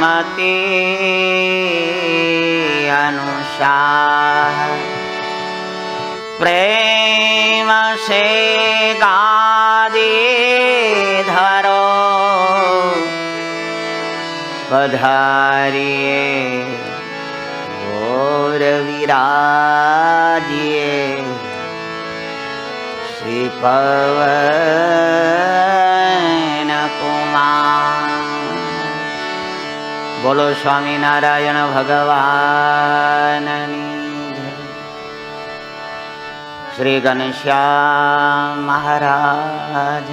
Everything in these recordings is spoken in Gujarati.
मति अनुसार प्रेम से गादी धरो पधारिए और विराजिए श्री पवन कुमार। बोलो स्वामी नारायण भगवान श्री घनश्याम महाराज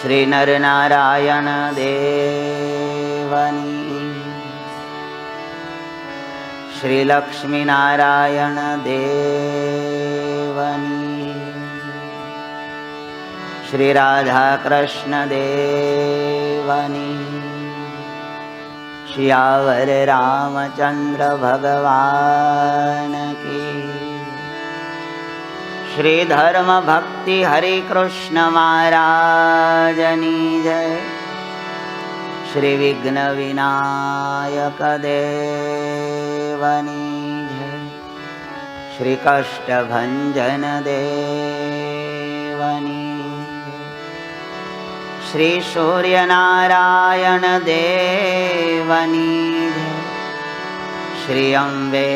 श्री नर नारायण देवनी श्री लक्ष्मी नारायण देवनी श्री राधा कृष्ण देवनी श्यावर रामचंद्र भगवान की श्री धर्म भक्ति हरि कृष्ण महाराजनी जय श्री विघ्न विनायक देवनी जय श्री कष्ट भंजन देवनी श्री सूर्य नारायण देवनी जय श्री अम्बे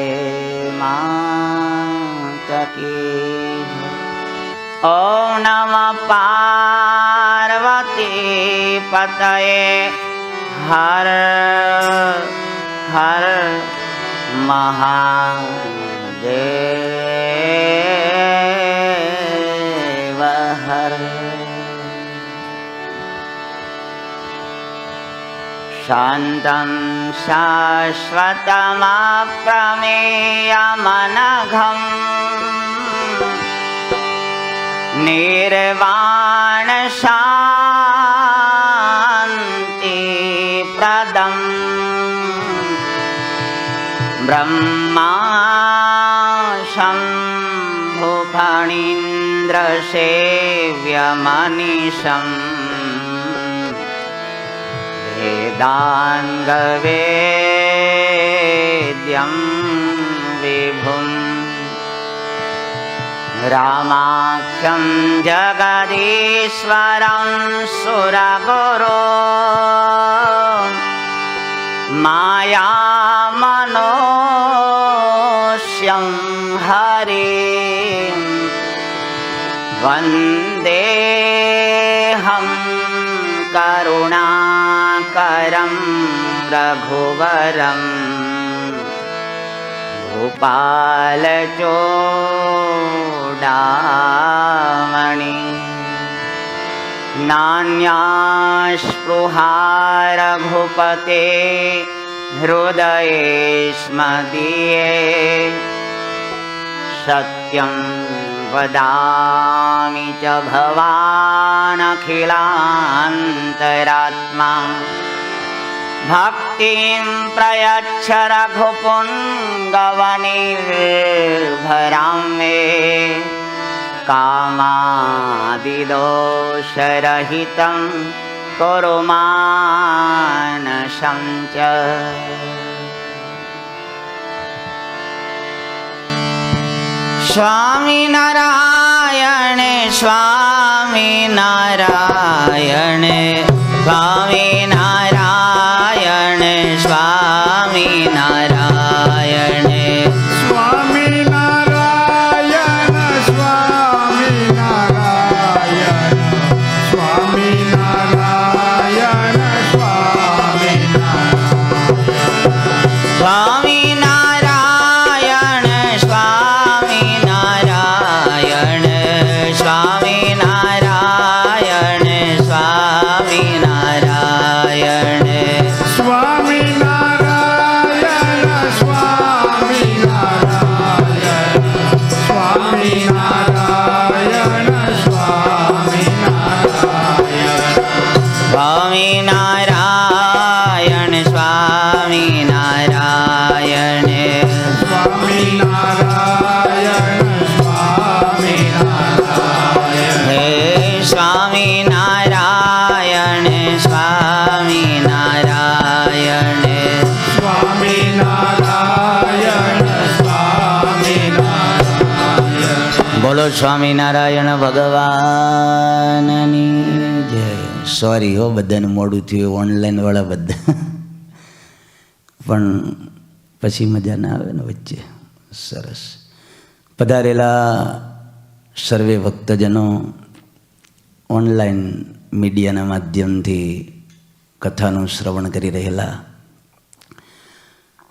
माता की जय। ओम नमः पार्वती पतये हर हर महादेव हर। शान्तं शाश्वतमप्रमेयमनघम् निर्वाण शान्तिप्रदम् ब्रह्मा शम्भुफणीन्द्रसेव्यमनिशम् वेदाङ्गवेद्यं विभुं रामाख्यं जगदीश्वरं सुरगुरो मायामनोष्यं हरिं वन्देऽहं करुणाकरं रघुवरं भूपालचूडामणि नान्यास्पृहा रघुपते हृदयेष्मदीये सत्यं वदामि च भवानखिलान्तरात्मा भक्तिं प्रयच्छ रघुपुङ्गवनिर्भरां मे कामादिदोषरहितं कुरु मानसं च। स्वामी नारायण स्वामी नारायण स्वामी नारायण स्वामी नारायण स्वामी नारायण स्वामी नारायण स्वामी नारायण स्वामी नारायण स्वामी नारायण स्वामी नारायण स्वामी नारायण स्वामी नारायण स्वामी नारायण स्वामी नारायण स्वामी नारायण स्वामी नारायण स्वामी नारायण स्वामी नारायण स्वामी नारायण हे स्वामी नारायण स्वामी સ્વામિનારાયણ ભગવાનની જય. સોરી હો, બધાને મોડું થયું, ઓનલાઈન વાળા બધા, પણ પછી મજા ના આવે ને વચ્ચે. સરસ. પધારેલા સર્વે ભક્તજનો, ઓનલાઈન મીડિયાના માધ્યમથી કથાનું શ્રવણ કરી રહેલા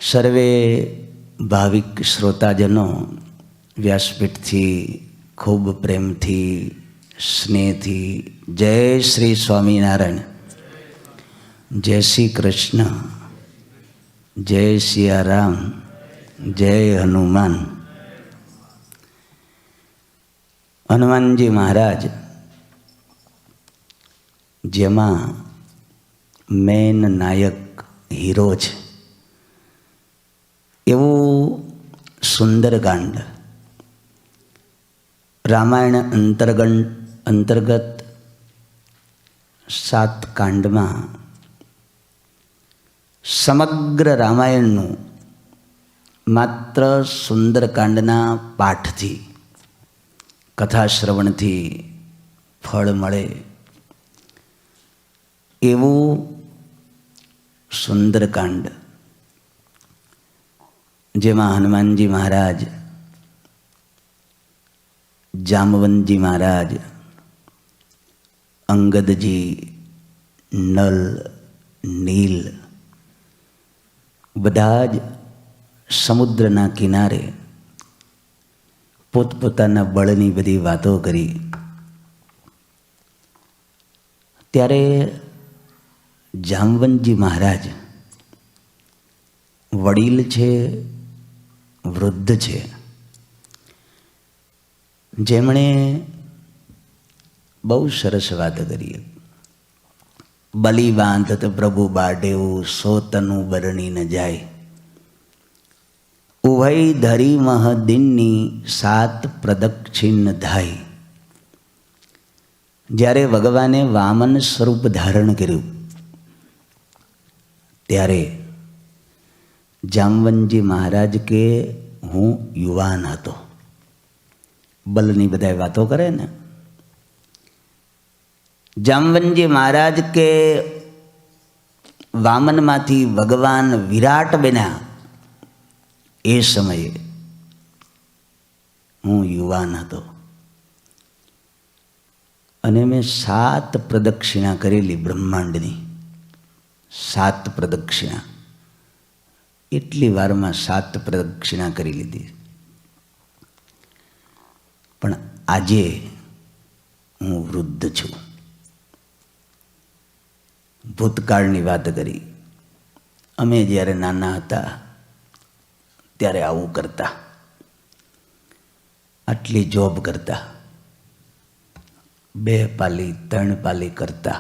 સર્વે ભાવિક શ્રોતાજનો, વ્યાસપીઠથી ખૂબ પ્રેમથી સ્નેહથી જય શ્રી સ્વામિનારાયણ, જય શ્રી કૃષ્ણ, જય સિયારામ, જય હનુમાન. હનુમાનજી મહારાજ જેમાં મેન નાયક હીરો છે એવું સુંદરકાંડ રામાયણ અંતર્ગત 7 કાંડમાં સમગ્ર રામાયણનું માત્ર સુંદરકાંડના પાઠથી, કથા શ્રવણથી ફળ મળે એવું સુંદરકાંડ, જેમાં હનુમાનજી મહારાજ, જામવંતજી મહારાજ, અંગદજી, નલ, નીલ બધા જ સમુદ્રના કિનારે પોતપોતાના બળની બધી વાતો કરી. ત્યારે જામવંતજી મહારાજ વડીલ છે, વૃદ્ધ છે, જેમણે બહુ સરસ વાત કરી. બલી બાંધત પ્રભુ બાઢેવું, સોતનું બરણી ન જાય, ઉભય ધરી મહદિનની 7 પ્રદક્ષિણ ધાય. જ્યારે ભગવાને વામન સ્વરૂપ ધારણ કર્યું ત્યારે જામવંતજી મહારાજ કે હું યુવાન હતો. બલની બધા વાતો કરે ને. જામવંતજી મહારાજ કે વામનમાંથી ભગવાન વિરાટ બન્યા એ સમયે હું યુવાન હતો અને મેં 7 પ્રદક્ષિણા કરેલી બ્રહ્માંડની. 7 પ્રદક્ષિણા, એટલી વારમાં 7 પ્રદક્ષિણા કરી લીધી. પણ આજે હું વૃદ્ધ છું. ભૂતકાળની વાત કરી. અમે જ્યારે નાના હતા ત્યારે આવું કરતા, આટલી જોબ કરતા, 2 પાલી 3 પાલી કરતા.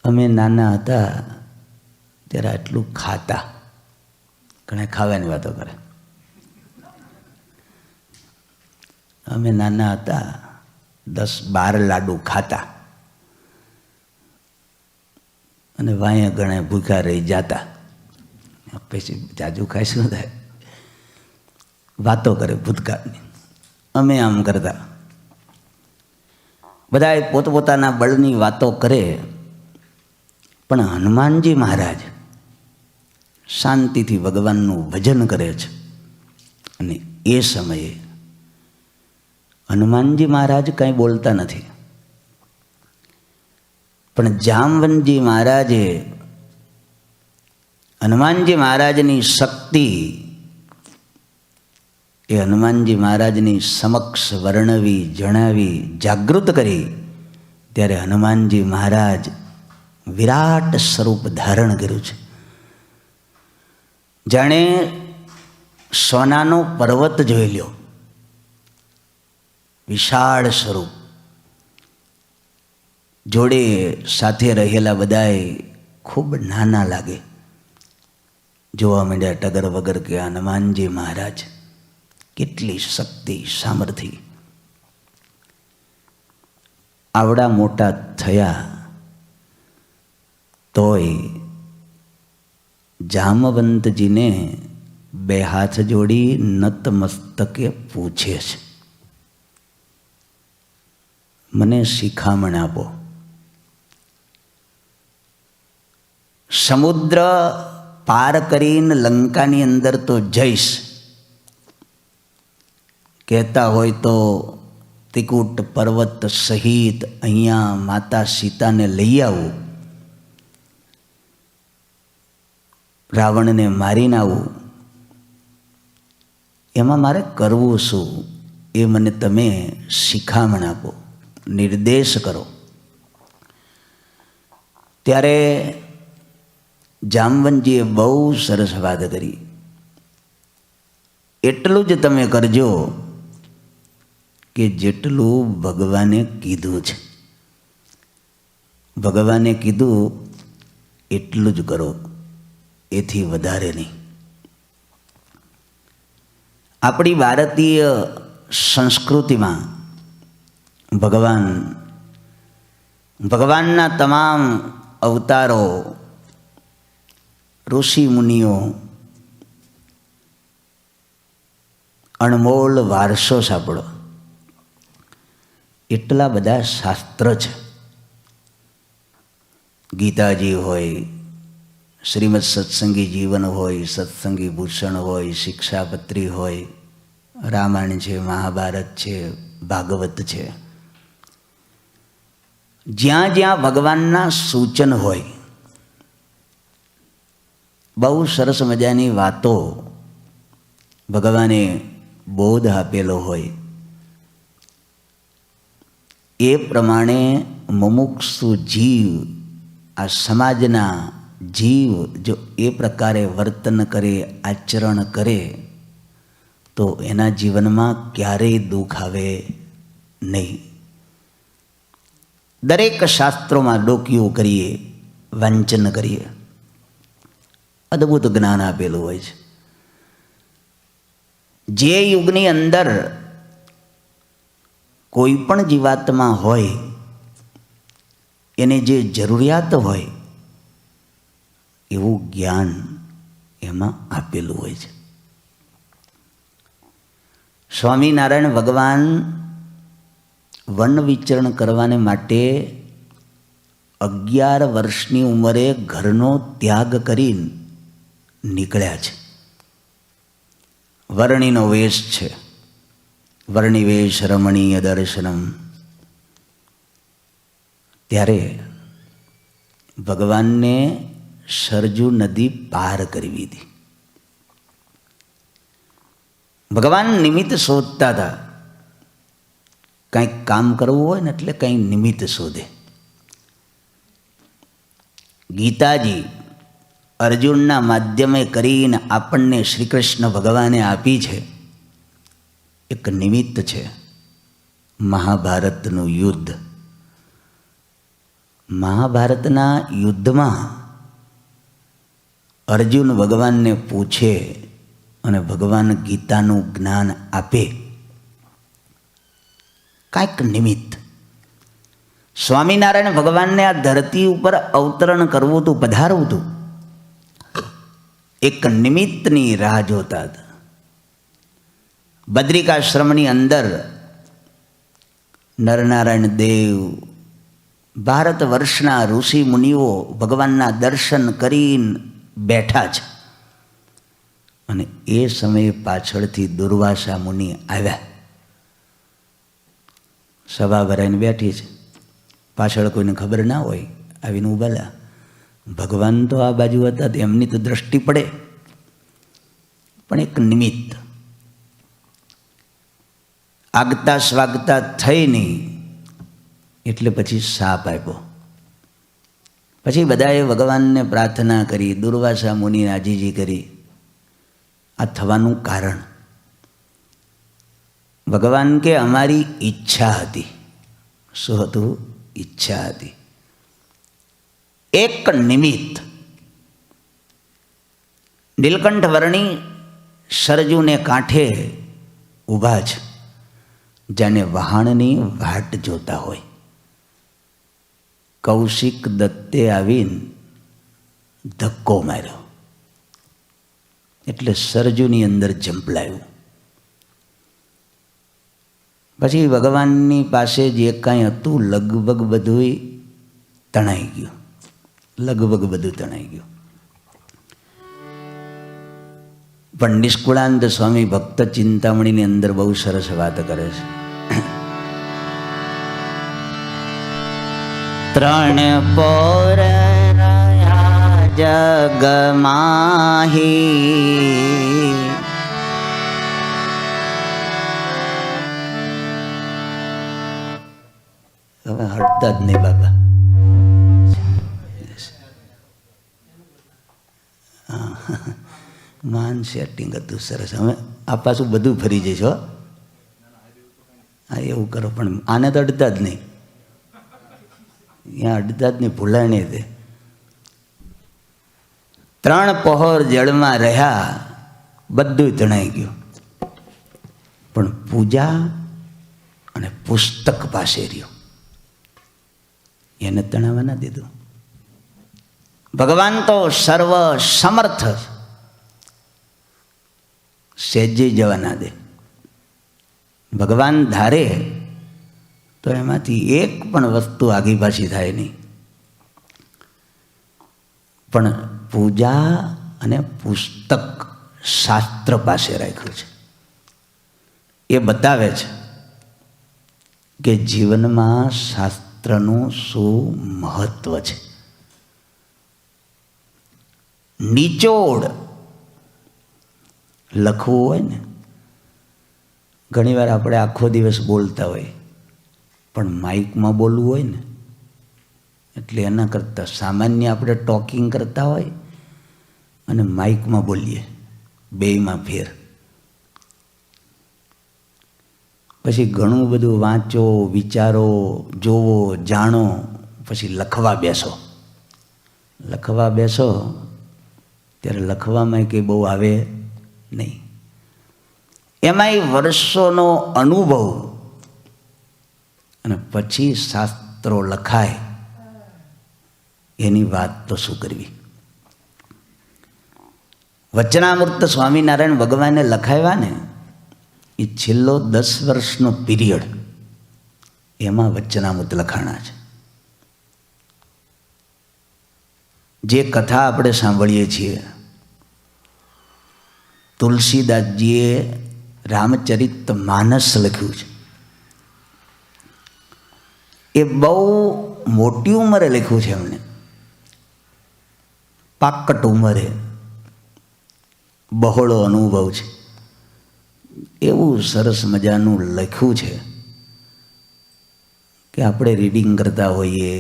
અમે નાના હતા ત્યારે આટલું ખાતા. ઘણા ખાવાની વાતો કરે. અમે નાના હતા 10-12 લાડુ ખાતા અને વાંયા ઘણા ભૂખ્યા રહી જતા. પછી જાજુ ખાઈ શું થાય? વાતો કરે ભૂતકાળની. અમે આમ કરતા. બધાએ પોતપોતાના બળની વાતો કરે, પણ હનુમાનજી મહારાજ શાંતિથી ભગવાનનું ભજન કરે છે. અને એ સમયે હનુમાનજી મહારાજ કંઈ બોલતા નથી, પણ જામવંતજી મહારાજે હનુમાનજી મહારાજની શક્તિ એ હનુમાનજી મહારાજની સમક્ષ વર્ણવી, જણાવી, જાગૃત કરી. ત્યારે હનુમાનજી મહારાજ વિરાટ સ્વરૂપ ધારણ કર્યું છે. જાણે સોનાનો પર્વત જોઈ લ્યો, વિશાળ સ્વરૂપ. જોડે સાથે રહેલા બધાએ ખૂબ નાના લાગે. જોવા માંડ્યા ટગર વગર કે હનુમાનજી મહારાજ કેટલી શક્તિ, સામર્થ્ય. આવડા મોટા થયા તોય જામવંતજીને બે હાથ જોડી નતમસ્તકે પૂછે છે, મને શિખામણ આપો. સમુદ્ર પાર કરીને લંકાની અંદર તો જઈશ, કહેતા હોય તો ત્રિકૂટ પર્વત સહિત અહીંયા માતા સીતાને લઈ આવું, રાવણને મારીને આવું, એમાં મારે કરવું શું એ મને તમે શિખામણ આપો, નિર્દેશ કરો. ત્યારે જામવંતજીએ બહુ સરસ વાત કરી. એટલું જ તમે કરજો કે જેટલું ભગવાને કીધું છે. ભગવાને કીધું એટલું જ કરો, એથી વધારે નહીં. આપણી ભારતીય સંસ્કૃતિમાં ભગવાનના તમામ અવતારો, ઋષિ મુનિઓ અણમોલ વારસો સાંભળો. એટલા બધા શાસ્ત્ર છે. ગીતાજી હોય, શ્રીમદ સત્સંગી જીવન હોય, સત્સંગી ભૂષણ હોય, શિક્ષાપત્રી હોય, રામાયણ છે, મહાભારત છે, ભાગવત છે. જ્યાં જ્યાં ભગવાનના સૂચન હોય, બહુ સરસ મજાની વાતો ભગવાને બોધ આપેલો હોય, એ પ્રમાણે મુમુક્ષુ જીવ, આ સમાજના જીવ જો એ પ્રકારે વર્તન કરે, આચરણ કરે તો એના જીવનમાં ક્યારેય દુઃખ આવે નહીં. દરેક શાસ્ત્રોમાં ડોકિયું કરીએ, વાંચન કરીએ, અદ્ભુત જ્ઞાન આપેલું હોય છે. જે યુગની અંદર કોઈ પણ જીવાત્મા હોય, એને જે જરૂરિયાત હોય એવું જ્ઞાન એમાં આપેલું હોય છે. સ્વામિનારાયણ ભગવાન વન વિચરણ કરવાને માટે 11 વર્ષની ઉંમરે ઘરનો ત્યાગ કરીને નીકળ્યા છે. વર્ણિનો વેશ છે, વર્ણિવેશ રમણીય દર્શનમ. ત્યારે ભગવાનને સરજુ નદી પાર કરવી હતી. ભગવાન નિમિત્ત શોધતા હતા. કંઈક કામ કરવું હોય ને એટલે કંઈ નિમિત્ત શોધે. ગીતાજી અર્જુનના માધ્યમે કરીને આપણને શ્રી કૃષ્ણ ભગવાને આપી છે. એક નિમિત્ત છે, મહાભારતનું યુદ્ધ. મહાભારતના યુદ્ધમાં અર્જુન ભગવાનને પૂછે અને ભગવાન ગીતાનું જ્ઞાન આપે. કાંઈક નિમિત્ત. સ્વામિનારાયણ ભગવાનને આ ધરતી ઉપર અવતરણ કરવું હતું, પધારવું હતું. એક નિમિત્તની રાહ જોતા હતા. બદ્રિકાશ્રમની અંદર નરનારાયણ દેવ, ભારત વર્ષના ઋષિ મુનિઓ ભગવાનના દર્શન કરીને બેઠા છે. અને એ સમયે પાછળથી દુર્વાસા મુનિ આવ્યા. સભા ભરાઈને બેઠી છે, પાછળ કોઈને ખબર ના હોય, આવીને ઊભા. ભગવાન તો આ બાજુ હતા, એમની તો દ્રષ્ટિ પડે, પણ એક નિમિત્ત. આગતા સ્વાગતા થઈ નહીં એટલે પછી શાપ આપ્યો. પછી બધાએ ભગવાનને પ્રાર્થના કરી, દુર્વાસા મુનિને આજીજી કરી. આ થવાનું કારણ ભગવાન કે અમારી ઈચ્છા હતી. શું હતું? ઈચ્છા હતી. એક નિમિત્ત. નીલકંઠ વર્ણી સરજુને કાંઠે ઊભા છે, જાણે વહાણની વાટ જોતા હોય. કૌશિક દત્તે આવીને ધક્કો માર્યો. એટલે સરજુની અંદર ઝંપલાયું. પછી ભગવાનની પાસે જે કાંઈ હતું લગભગ બધું તણાઈ ગયું. લગભગ બધું તણાઈ ગયું. પણ નિષ્કુળાનંદ સ્વામી ભક્ત ચિંતામણીની અંદર બહુ સરસ વાત કરે છે. ત્રણ પોર રહ્યા જગમાહી, હવે હટતા જ નહીં બાબા. માન સેટિંગ હતું સરસ. હવે આ પાછું બધું ફરી જઈશ. હો હા એવું કરો, પણ આને તો અડતા જ નહીં. અહીંયા અડતા જ નહીં, ભૂલાય નહીં. તે ત્રણ પહોર જળમાં રહ્યા, બધું તણાઈ ગયું. પણ પૂજા અને પુસ્તક પાસે રહ્યું, એને તણાવવા ના દીધું. ભગવાન તો સર્વ સમર્થ, સહેજે જવા ના દે. ભગવાન ધારે તો એમાંથી એક પણ વસ્તુ આગી પાછી થાય નહીં. પણ પૂજા અને પુસ્તક શાસ્ત્ર પાસે રાખ્યું છે. એ બતાવે છે કે જીવનમાં શાસ્ત્રનું શું મહત્વ છે. નિચોડ લખવું હોય ને, ઘણીવાર આપણે આખો દિવસ બોલતા હોય, પણ માઇકમાં બોલવું હોય ને, એટલે એના કરતાં સામાન્ય આપણે ટોકિંગ કરતા હોય અને માઇકમાં બોલીએ, બેયમાં ફેર. પછી ઘણું બધું વાંચો, વિચારો, જોવો, જાણો, પછી લખવા બેસો. લખવા બેસો ત્યારે લખવામાં કંઈ બહુ આવે નહીં. એમાંય વર્ષોનો અનુભવ, અને પછી શાસ્ત્રો લખાય એની વાત તો શું કરવી. વચનામૃત સ્વામિનારાયણ ભગવાને લખાવ્યા ને, એ છેલ્લો 10 વર્ષનો પીરિયડ, એમાં વચનામૃત લખાણા છે. જે કથા આપણે સાંભળીએ છીએ, તુલસીદાસજીએ રામચરિત માનસ લખ્યું છે. એ બહુ મોટી ઉંમરે લખ્યું છે એમણે, પાકટ ઉંમરે, બહોળો અનુભવ છે. એવું સરસ મજાનું લખ્યું છે કે આપણે રીડિંગ કરતા હોઈએ,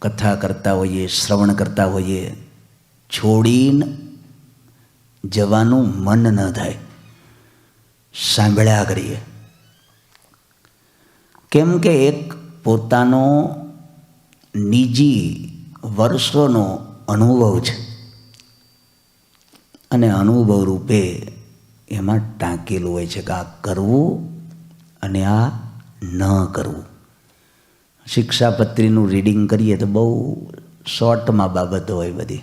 કથા કરતા હોઈએ, શ્રવણ કરતા હોઈએ, છોડીને જવાનું મન ન થાય, સાંભળ્યા કરીએ. કેમ કે એક પોતાનો નિજી વર્ષોનો અનુભવ છે, અને અનુભવ રૂપે એમાં ટાંકેલું હોય છે કે આ કરવું અને આ ન કરવું. શિક્ષાપત્રીનું રીડિંગ કરીએ તો બહુ શોર્ટમાં બાબતો હોય બધી.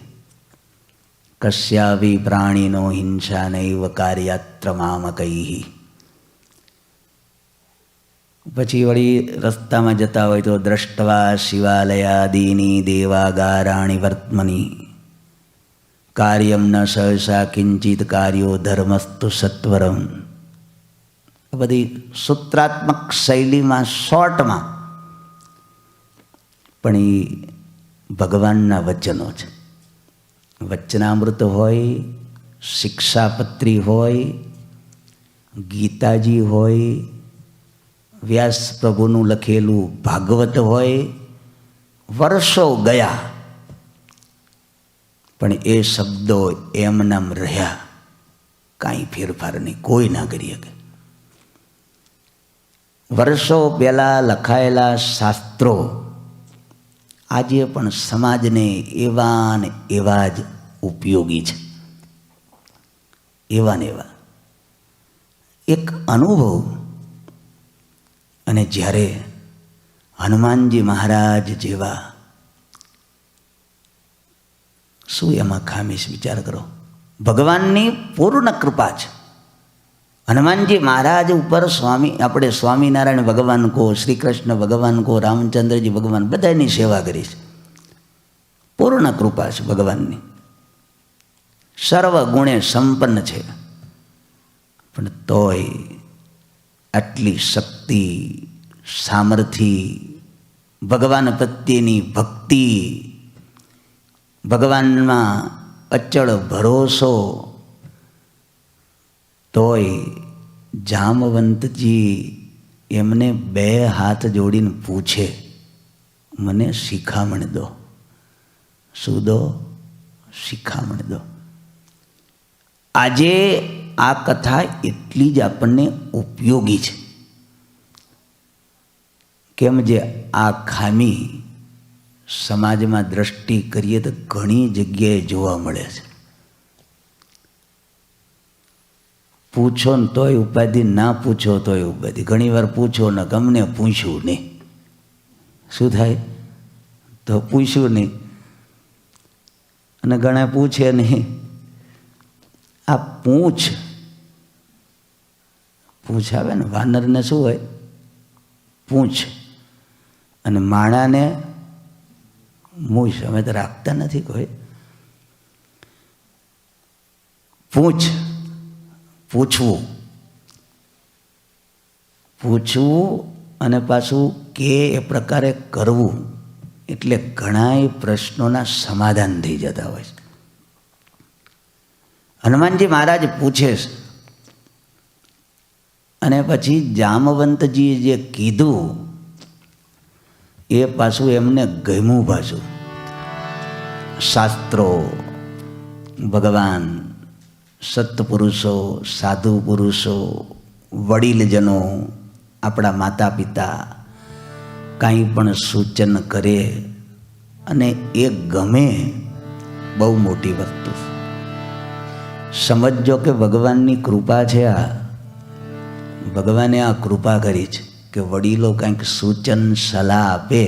કસ્યાવી પ્રાણીનો હિંસા નૈવ કાર્યાત્ર મામકૈઃ. પછી વળી રસ્તામાં જતા હોય તો દ્રષ્ટવા શિવાલયાદીની દેવાગારાણી વર્તમની કાર્યમ ન સહસા કિંચિત કાર્યો ધર્મસ્તુ સત્વરમ. બધી સૂત્રાત્મક શૈલીમાં, શોર્ટમાં, પણ એ ભગવાનના વચનો છે. વચનામૃત હોય, શિક્ષાપત્રી હોય, ગીતાજી હોય, વ્યાસ પ્રભુનું લખેલું ભાગવત હોય, વર્ષો ગયા પણ એ શબ્દો એમનામ રહ્યા, કાંઈ ફેરફાર નહીં, કોઈ ના કરી શકે. વર્ષો પહેલાં લખાયેલા શાસ્ત્રો આજે પણ સમાજને એવા ને એવા જ ઉપયોગી છે. એવા ને એવા એક અનુભવ. અને જ્યારે હનુમાનજી મહારાજ જેવા, શું એમાં ખામીશ વિચાર કરો. ભગવાનની પૂર્ણ કૃપા છે. હનુમાનજી મહારાજ ઉપર આપણે સ્વામિનારાયણ ભગવાન કો, શ્રી કૃષ્ણ ભગવાન કો, રામચંદ્રજી ભગવાન બધાની સેવા કરી છે. પૂર્ણ કૃપા છે ભગવાનની, સર્વ ગુણે સંપન્ન છે. પણ તોય આટલી શક્તિ, સામર્થ્ય, ભગવાન પ્રત્યેની ભક્તિ, ભગવાનમાં અચળ ભરોસો, તોય જામવંતજી એમને 2 હાથ જોડીને પૂછે, મને શિખામણ દો. શું દો? શિખામણ દો. આજે આ કથા એટલી જ આપણને ઉપયોગી છે. કેમ જે આ ખામી સમાજમાં દ્રષ્ટિ કરીએ તો ઘણી જગ્યાએ જોવા મળે છે. પૂછો ને તોય ઉપાધિ, ના પૂછો તોય ઉપાધિ. ઘણી વાર પૂછો ને ગમને પૂછ્યું નહીં. શું થાય? તો પૂછ્યું નહીં. અને ઘણા પૂછે નહીં. આ પૂછ આવે ને, વાનરને શું હોય? પૂછ. અને માણાને મૂછ. અમે તો રાખતા નથી કોઈ. પૂછ, પૂછવું અને પાછું કે એ પ્રકારે કરવું, એટલે ઘણાય પ્રશ્નોના સમાધાન થઈ જતા હોય છે. હનુમાનજી મહારાજ પૂછે છે, અને પછી જામવંતજીએ જે કીધું એ પાછું એમને ગમ્યું. પાછું શાસ્ત્રો, ભગવાન, સત્પુરુષો, સાધુ પુરુષો, વડીલજનો, આપણા માતા પિતા કાંઈ પણ સૂચન કરે અને એ ગમે, બહુ મોટી વસ્તુ. સમજજો કે ભગવાનની કૃપા છે. આ ભગવાને આ કૃપા કરી છે કે વડીલો કંઈક સૂચન સલાહ આપે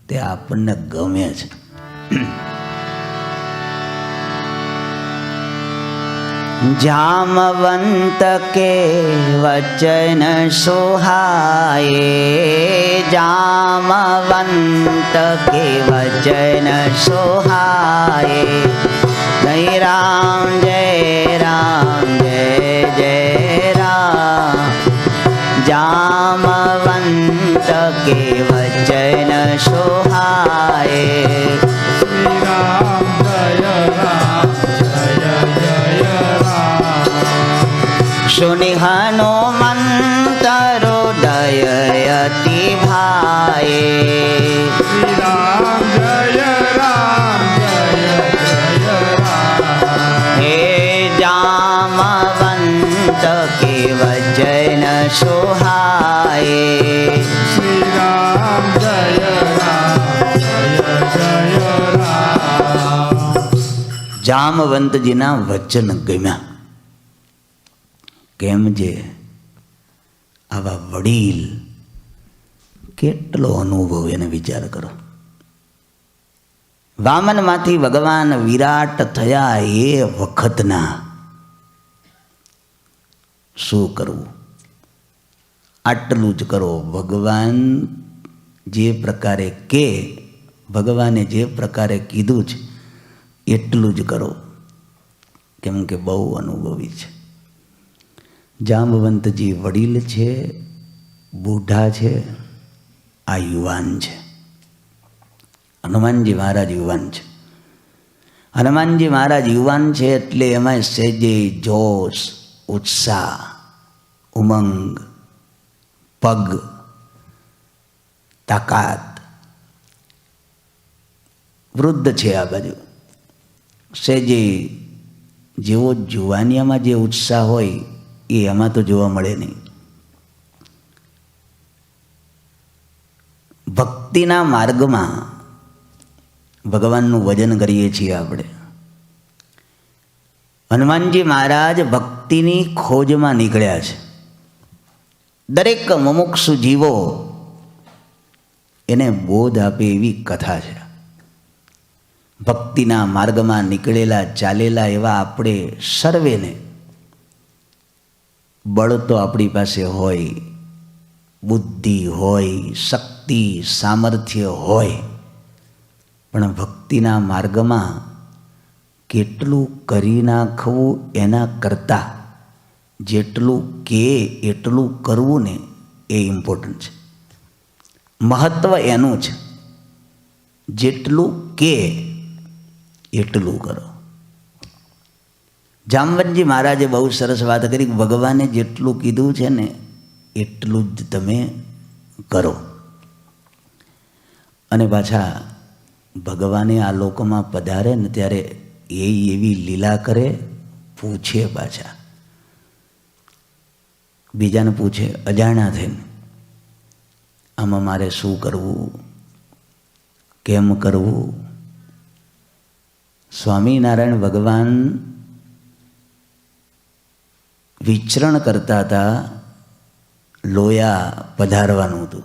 તે આપણને ગમે છે. જામવંત કે વચન સોહાયે, જામવંત કે વચન સોહાયે, જય રામ જય રામ જય જય રામ. જામવંત કે વચન સોહાયે, શ્રી રામ જય રામ જય જય રામ. સુનિ હનુમંત હૃદય અતિ ભાયે, શ્રી રામ જય રામ જય જય રામ. હે જામવંત કે વચન સોહાયે, શ્રી રામ જય રામ જય જય રામ. જામવંતજીના વચન ગમ્યા. કેમ જે આવા વડીલ, કેટલો અનુભવ, એને વિચાર કરો. વામનમાંથી ભગવાન વિરાટ થયા એ વખતના શું કરવું? આટલું જ કરો. ભગવાન જે પ્રકારે કે, ભગવાને જે પ્રકારે કીધું છે એટલું જ કરો. કેમ કે બહુ અનુભવી છે. જામવંતજી વડીલ છે, બુઢા છે, આ યુવાન છે. હનુમાનજી મહારાજ યુવાન છે. હનુમાનજી મહારાજ યુવાન છે એટલે એમાં સહેજે જોશ, ઉત્સાહ, ઉમંગ, પગ, તાકાત. વૃદ્ધ છે આ બાજુ. સહેજે જેવો જુવાનિયામાં જે ઉત્સાહ હોય એ એમાં તો જોવા મળે નહીં. ભક્તિના માર્ગમાં ભગવાનનું ભજન કરીએ છીએ આપણે. હનુમાનજી મહારાજ ભક્તિની ખોજમાં નીકળ્યા છે. દરેક મુમુક્ષુ જીવો એને બોધ આપે એવી કથા છે. ભક્તિના માર્ગમાં નીકળેલા ચાલેલા એવા આપણે સર્વેને બળ તો આપણી પાસે હોય, બુદ્ધિ હોય, શક્તિ સામર્થ્ય હોય, પણ ભક્તિના માર્ગમાં કેટલું કરી નાખવું એના કરતાં જેટલું કે એટલું કરવું ને એ ઇમ્પોર્ટન્ટ છે. મહત્ત્વ એનું છે, જેટલું કે એટલું કરો. જામવંતજી મહારાજે બહુ સરસ વાત કરી, ભગવાને જેટલું કીધું છે ને એટલું જ તમે કરો. અને પાછા ભગવાને આ લોકમાં પધારે ને ત્યારે એ એવી લીલા કરે, પૂછે પાછા, બીજાને પૂછે અજાણ્યા થઈને, આમાં મારે શું કરવું, કેમ કરવું. સ્વામિનારાયણ ભગવાન વિચરણ કરતા હતા, લોયા પધારવાનું હતું.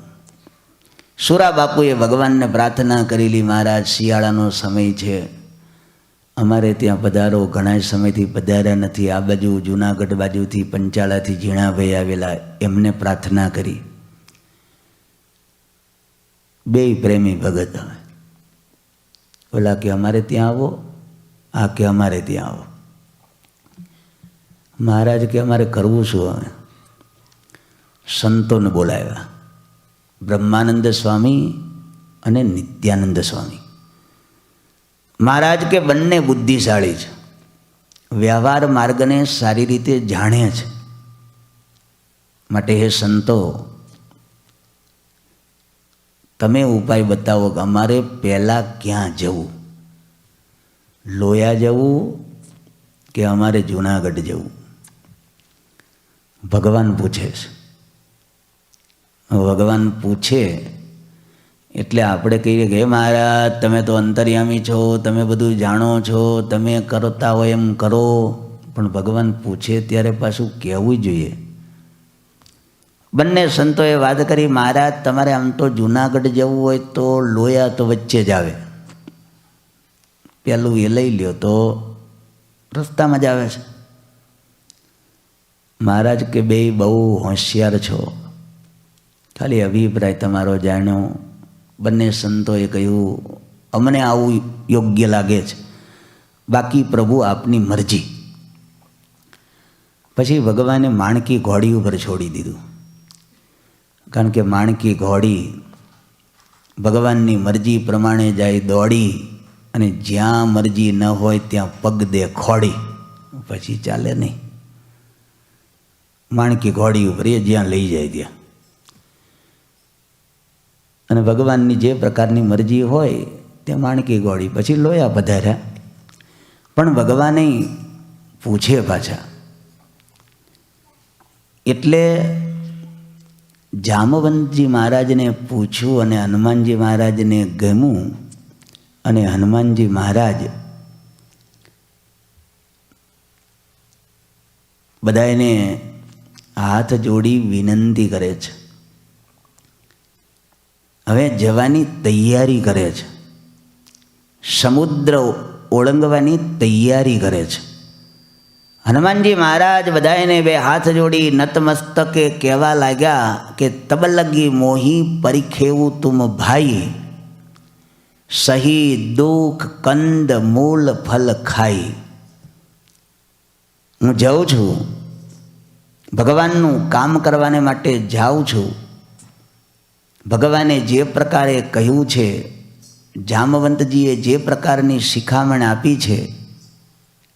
સુરા બાપુએ ભગવાનને પ્રાર્થના કરેલી, મહારાજ શિયાળાનો સમય છે, અમારે ત્યાં પધારો, ઘણા સમયથી પધાર્યા નથી. આ બાજુ જૂનાગઢ બાજુથી પંચાળાથી ઝીણાભાઈ આવેલા, એમને પ્રાર્થના કરી. બે પ્રેમી ભગત હવે, ઓલા કે અમારે ત્યાં આવો, આ કે અમારે ત્યાં આવો. મહારાજ કે અમારે કરવું શું? હવે સંતોને બોલાવ્યા, બ્રહ્માનંદ સ્વામી અને નિત્યાનંદ સ્વામી. મહારાજ કે બંને બુદ્ધિશાળી છે, વ્યવહાર માર્ગને સારી રીતે જાણે છે, માટે હે સંતો, તમે ઉપાય બતાવો કે અમારે પહેલાં ક્યાં જવું, લોયા જવું કે અમારે જૂનાગઢ જવું? ભગવાન પૂછે છે. ભગવાન પૂછે એટલે આપણે કહીએ કે હે મહારાજ, તમે તો અંતર્યામી છો, તમે બધું જાણો છો, તમે કરતા હોય એમ કરો. પણ ભગવાન પૂછે ત્યારે પાછું કહેવું જોઈએ. બંને સંતોએ વાત કરી, મહારાજ તમારે આમ તો જૂનાગઢ જવું હોય તો લોયા તો વચ્ચે જ આવે, પેલું એ લઈ લ્યો તો રસ્તામાં જ આવે છે. મહારાજ કે બે બહુ હોશિયાર છો, ખાલી અભિપ્રાય તમારો જાણ્યો. બંને સંતોએ કહ્યું, અમને આવું યોગ્ય લાગે છે, બાકી પ્રભુ આપની મરજી. પછી ભગવાને માણકી ઘોડી ઉપર છોડી દીધું, કારણ કે માણકી ઘોડી ભગવાનની મરજી પ્રમાણે જાય દોડી, અને જ્યાં મરજી ન હોય ત્યાં પગ દે ખોડી, પછી ચાલે નહીં. માણકી ઘોડી ઉપર એ જ્યાં લઈ જાય ત્યાં. અને ભગવાનની જે પ્રકારની મરજી હોય તે માણકી ઘોડી. પછી લોયા પધાર્યા, પણ ભગવાને પૂછે પાછા. એટલે જામવંતજી મહારાજને પૂછ્યું અને હનુમાનજી મહારાજને ગમ્યું, અને હનુમાનજી મહારાજ બધાને હાથ જોડી વિનંતી કરે છે. હવે જવાની તૈયારી કરે છે, સમુદ્ર ઓળંગવાની તૈયારી કરે છે. હનુમાનજી મહારાજ બધાને બે હાથ જોડી નતમસ્તકે કહેવા લાગ્યા કે તબ લગી મોહી પરિખેવું તુમ ભાઈ, સહી દુઃખ કંદ મૂળ ફલ ખાઈ. હું જાઉં છું, ભગવાનનું કામ કરવાને માટે જાઉં છું. ભગવાને જે પ્રકારે કહ્યું છે, જામવંતજીએ જે પ્રકારની શિખામણ આપી છે,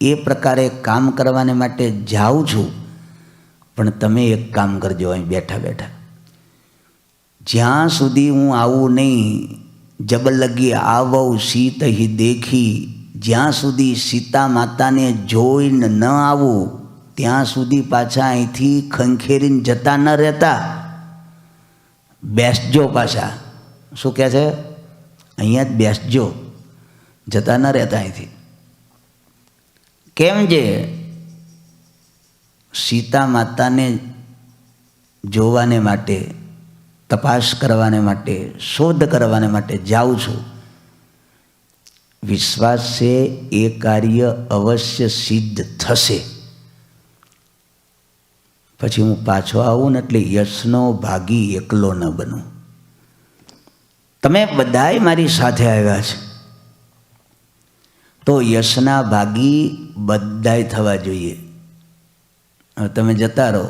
એ પ્રકારે કામ કરવાને માટે જાઉં છું. પણ તમે એક કામ કરજો, અહીં બેઠા બેઠા, જ્યાં સુધી હું આવું નહીં, જબ લગી આવઉ સીત હી દેખી, જ્યાં સુધી સીતા માતાને જોઈને ન આવું ત્યાં સુધી પાછા અહીંથી ખંખેરીને જતા ન રહેતા, બેસજો પાછા. શું કહે છે? અહીંયા જ બેસજો, જતા ન રહેતા અહીંથી. કેમ? જે સીતા માતાને જોવાને માટે, તપાસ કરવાને માટે, શોધ કરવાને માટે જાઉં છું. વિશ્વાસ છે એ કાર્ય અવશ્ય સિદ્ધ થશે. પછી હું પાછો આવું ને એટલે યશનો ભાગી એકલો ન બનું. તમે બધાય મારી સાથે આવ્યા છે તો યશના ભાગી બધાય થવા જોઈએ. હવે તમે જતા રહો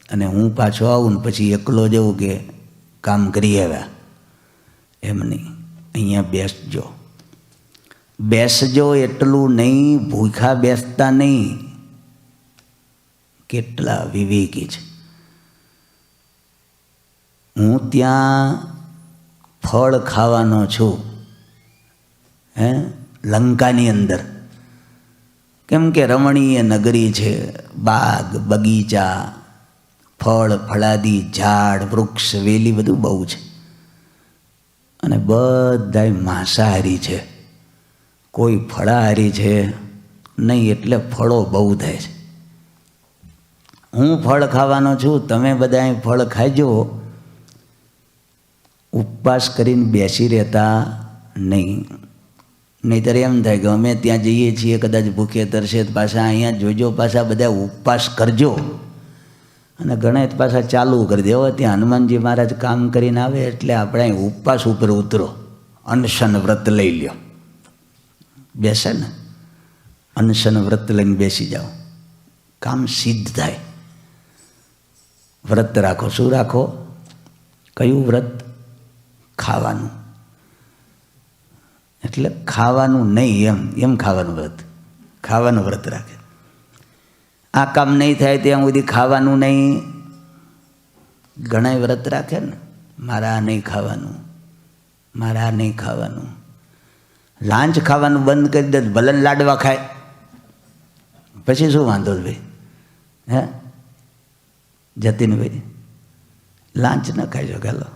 અને હું પાછો આવું ને પછી એકલો જવું કે કામ કરી આવ્યા, એમ નહીં. અહીંયા બેસજો. બેસજો એટલું નહીં, ભૂખા બેસતા નહીં. કેટલા વિવેકી છે. હું ત્યાં ફળ ખાવાનો છું, લંકાની અંદર. કેમ કે રમણીય નગરી છે, બાગ બગીચા, ફળ ફળાદી ઝાડ વૃક્ષ વેલી બધું બહુ છે. અને બધાય માંસાહારી છે, કોઈ ફળાહારી છે નહીં. એટલે ફળો બહુ થાય છે. હું ફળ ખાવાનો છું, તમે બધા ફળ ખાઈજો. ઉપવાસ કરીને બેસી રહેતા નહીં. નહીંતર એમ થાય કે અમે ત્યાં જઈએ છીએ કદાચ ભૂખે તરસે, પાછા અહીંયા જોજો પાછા બધા ઉપવાસ કરજો અને ગણેશ પાછા ચાલુ કરી દે. હવે ત્યાં હનુમાનજી મહારાજ કામ કરીને આવે એટલે આપણે અહીં ઉપવાસ ઉપર ઉતરો, અનશન વ્રત લઈ લ્યો. બેસે ને અનશન વ્રત લઈને બેસી જાઓ, કામ સિદ્ધ થાય. વ્રત રાખો. શું રાખો? કયું વ્રત? ખાવાનું. એટલે ખાવાનું નહીં, એમ ખાવાનું વ્રત. ખાવાનું વ્રત રાખે. આ કામ નહીં થાય ત્યાં સુધી ખાવાનું નહીં. ઘણા વ્રત રાખે ને, મારા નહીં ખાવાનું, મારા નહીં ખાવાનું. લાંચ ખાવાનું બંધ કરી દે, ભલે લાડવા ખાય, પછી શું વાંધો ભાઈ? હે જતીનભાઈ, લાંચ ન ખાઈ ચાલો,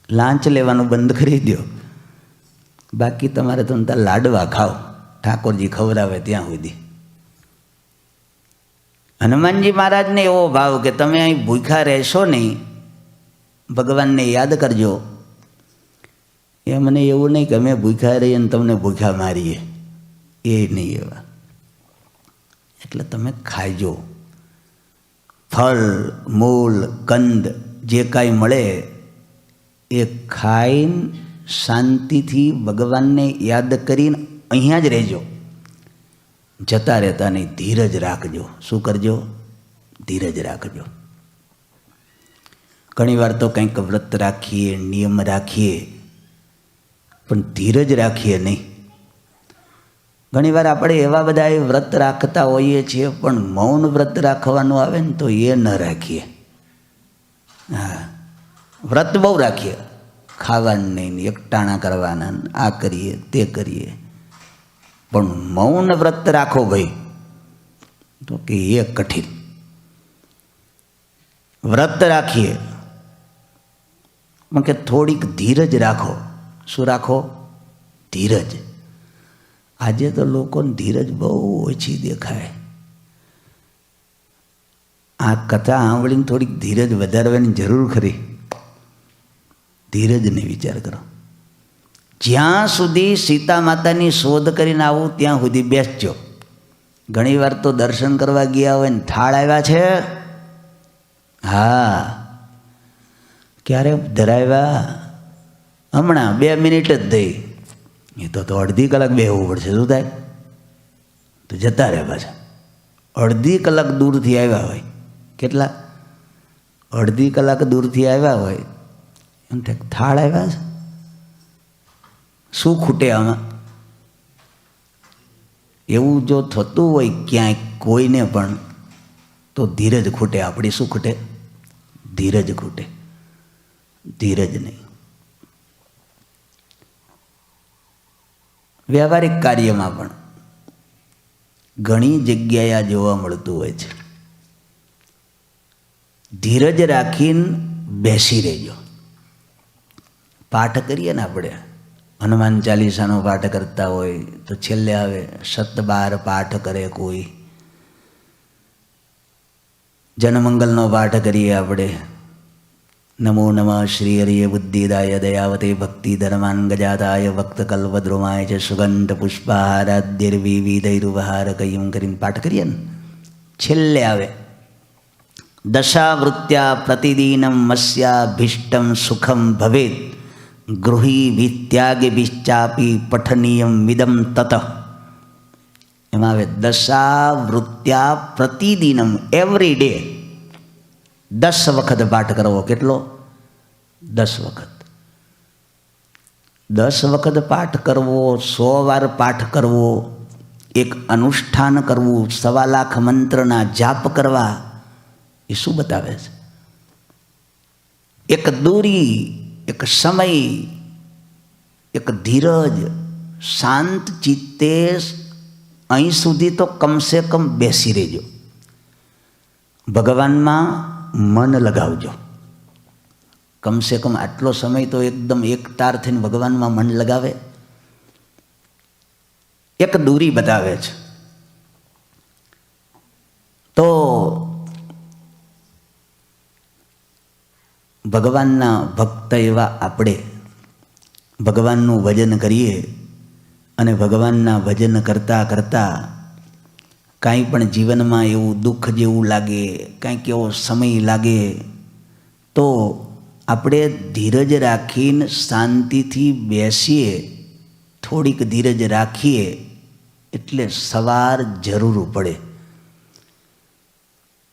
લાંચ લેવાનું બંધ કરી દો. બાકી તમારે તો લાડવા ખાઓ, ઠાકોરજી ખવડાવે ત્યાં સુધી. હનુમાનજી મહારાજને એવો ભાવ કે તમે અહીં ભૂખ્યા રહેશો નહીં, ભગવાનને યાદ કરજો. એ મને એવું નહીં કે અમે ભૂખ્યા રહીએ ને તમને ભૂખ્યા મારીએ, એ નહીં એવા. એટલે તમે ખાઈજો. ફળ મૂળ કંદ જે કાંઈ મળે એ ખાઈને શાંતિથી ભગવાનને યાદ કરીને અહીંયા જ રહેજો. જતા રહેતા નહીં. ધીરજ રાખજો. શું કરજો? ધીરજ રાખજો. ઘણી વાર તો કંઈક વ્રત રાખીએ, નિયમ રાખીએ, પણ ધીરજ રાખીએ નહીં. ઘણીવાર આપણે એવા બધા વ્રત રાખતા હોઈએ છીએ પણ મૌન વ્રત રાખવાનું આવે ને તો એ ન રાખીએ. હા, વ્રત બહુ રાખીએ, ખાવાનું નહીં, એકટાણા કરવાના, આ કરીએ તે કરીએ, પણ મૌન વ્રત રાખો ભાઈ તો કે એ કઠિન. વ્રત રાખીએ પણ કે થોડીક ધીરજ રાખો. શું રાખો? ધીરજ. આજે તો લોકોને ધીરજ બહુ ઓછી દેખાય. આ કથા સાંભળીને થોડીક ધીરજ વધારવાની જરૂર ખરી. ધીરજને વિચાર કરો. જ્યાં સુધી સીતા માતાની શોધ કરીને આવું ત્યાં સુધી બેસજો. ઘણી વાર તો દર્શન કરવા ગયા હોય ને થાળ આવ્યા છે. હા, ક્યારે ધરાવ્યા? હમણાં 2 મિનિટ જ થઈ. એ તો અડધી કલાક બેસવું પડશે. શું થાય? તો જતા રહે પાછા. અડધી કલાક દૂરથી આવ્યા હોય. કેટલા? અડધી કલાક દૂરથી આવ્યા હોય એમ થાય થાળ આવ્યા છે. શું ખૂટે આમાં? એવું જો થતું હોય ક્યાંય કોઈને પણ તો ધીરજ ખૂટે. આપણી શું ખૂટે? ધીરજ ખૂટે. ધીરજ નહીં. વ્યવહારિક કાર્યમાં પણ ઘણી જગ્યાએ આ જોવા મળતું હોય છે. ધીરજ રાખીને બેસી રહેજો. પાઠ કરીએ ને આપણે, હનુમાન ચાલીસાનો પાઠ કરતા હોય તો છેલ્લે આવે 7-12 પાઠ કરે કોઈ. જનમંગલનો પાઠ કરીએ આપણે नमो नमः श्रीहरिये बुद्धिदाय दयावते भक्तिधर्मान् गजाताय भक्तकल्पद्रुमाय च सुगंधपुष्पाहाराद्यैर्विविधैरुपहारकैं કરીને પાઠ કરીએ ને છેલ્લે આવે દશાવૃત્યા પ્રતિદિનમ મસ્યાભીષ્ટમ સુખમ ભવેત ગૃહી વિત્યાગિભિશ્ચાપી પઠનીયમ મિદમ તત. એમાં આવે દશાવૃત્યા પ્રતિદિનમ, એવરી ડે 10 વખત પાઠ કરવો. કેટલો? 10 વખત. 10 વખત પાઠ કરવો, 100 વાર પાઠ કરવો, એક અનુષ્ઠાન કરવું, 1.25 લાખ મંત્રના જાપ કરવા. એ શું બતાવે છે? એક દૂરી, એક સમય, એક ધીરજ, શાંત ચિત્તે અહીં સુધી તો કમસે કમ બેસી રહેજો. ભગવાનમાં મન લગાવજો. કમસે કમ આટલો સમય તો એકદમ એકતાર થઈને ભગવાનમાં મન લગાવે. એક દૂરી બતાવે છે. તો ભગવાનના ભક્ત એવા આપણે ભગવાનનું ભજન કરીએ અને ભગવાનના ભજન કરતાં કરતાં કાંઈ પણ જીવનમાં એવું દુઃખ જેવું લાગે, કાંઈક એવો સમય લાગે તો આપણે ધીરજ રાખીને શાંતિથી બેસીએ, થોડીક ધીરજ રાખીએ એટલે સવાર જરૂર પડે.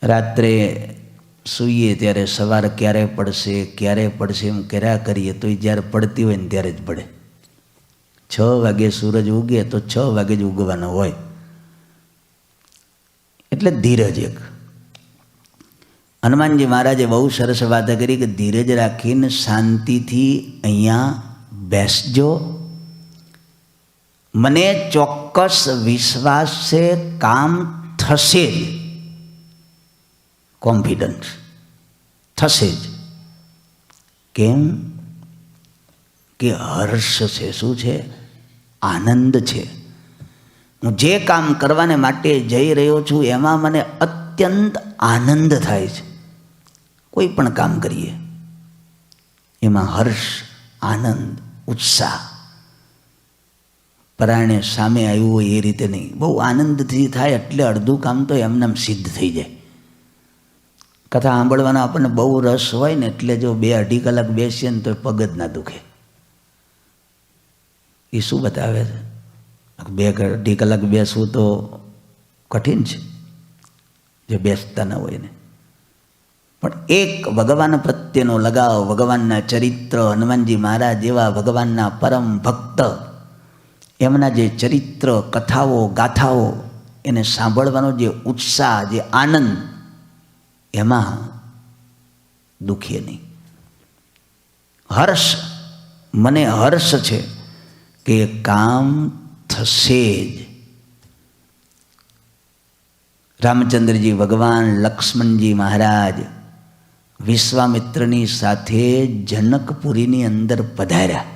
રાત્રે સૂઈએ ત્યારે સવાર ક્યારે પડશે એમ કર્યા કરીએ તો એ જ્યારે પડતી હોય ને ત્યારે જ પડે. 6 વાગે સૂરજ ઉગે તો 6 વાગે જ ઉગવાનો હોય. એટલે ધીરજ. એક હનુમાનજી મહારાજે બહુ સરસ વાત કરી કે ધીરજ રાખીને શાંતિથી અહીંયા બેસજો. મને ચોક્કસ વિશ્વાસ છે કામ થશે જ. કોન્ફિડન્સ થશે જ. કેમ? કે હર્ષ છે. શું છે? આનંદ છે. હું જે કામ કરવાને માટે જઈ રહ્યો છું એમાં મને અત્યંત આનંદ થાય છે. કોઈ પણ કામ કરીએ એમાં હર્ષ, આનંદ, ઉત્સાહ. પરાયણે સામે આવ્યું હોય એ રીતે નહીં. બહુ આનંદથી થાય એટલે અડધું કામ તો એમનેમ સિદ્ધ થઈ જાય. કથા સાંભળવાનો આપણને બહુ રસ હોય ને એટલે જો 2-2.5 કલાક બેસીએ ને તો પગ જ ના દુખે. એ શું બતાવે છે? 2-2.5 કલાક બેસવું તો કઠિન છે જે બેસતા ન હોય ને. પણ એક ભગવાન પ્રત્યેનો લગાવ, ભગવાનના ચરિત્ર, હનુમાનજી મહારાજ જેવા ભગવાનના પરમ ભક્ત, એમના જે ચરિત્ર, કથાઓ, ગાથાઓ, એને સાંભળવાનો જે ઉત્સાહ, જે આનંદ, એમાં દુખીએ નહીં. હર્ષ, મને હર્ષ છે કે કામ થશે જ. રામચંદ્રજી ભગવાન, લક્ષ્મણજી મહારાજ વિશ્વામિત્રની સાથે જનકપુરીની અંદર પધાર્યા.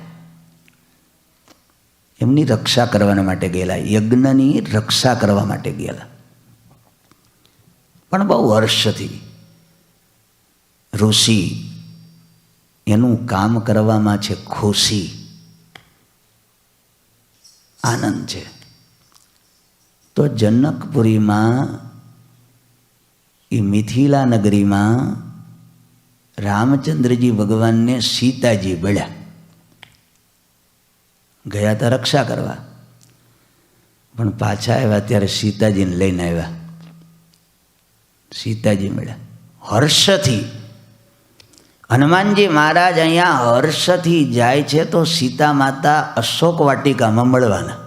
એમની રક્ષા કરવા માટે ગયેલા, યજ્ઞની રક્ષા કરવા માટે ગયેલા. પણ બહુ હર્ષથી. ઋષિ એનું કામ કરવામાં છે ખુશી, આનંદ છે. તો જનકપુરીમાં, એ મિથિલા નગરીમાં રામચંદ્રજી ભગવાનને સીતાજી મળ્યા. ગયા હતા રક્ષા કરવા, પણ પાછા આવ્યા ત્યારે સીતાજીને લઈને આવ્યા. સીતાજી મળ્યા હર્ષથી. હનુમાનજી મહારાજ અહીંયા હર્ષથી જાય છે તો સીતા માતા અશોક વાટિકામાં મળવાના.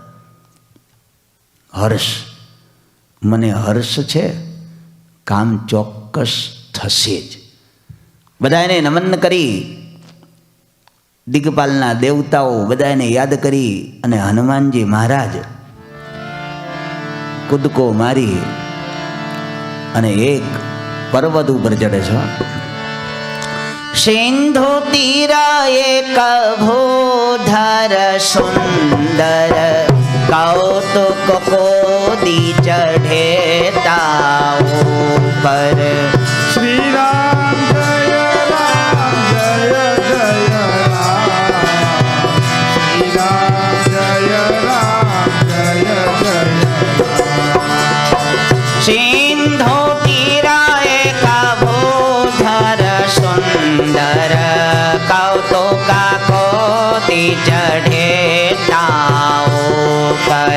હર્ષ, મને હર્ષ છે, કામ ચોક્કસ થશે જ. બધાને નમન કરી, દિગ્પાલના દેવતાઓ બધાને યાદ કરી અને હનુમાનજી મહારાજ કૂદકો મારી અને એક પર્વત ઉપર ચડે છે. સિંધુ તીરા એક ભૂધર સુંદર કૌતુક કોદી ચઢે તાઓ પર. શ્રી રામ જય રામ જય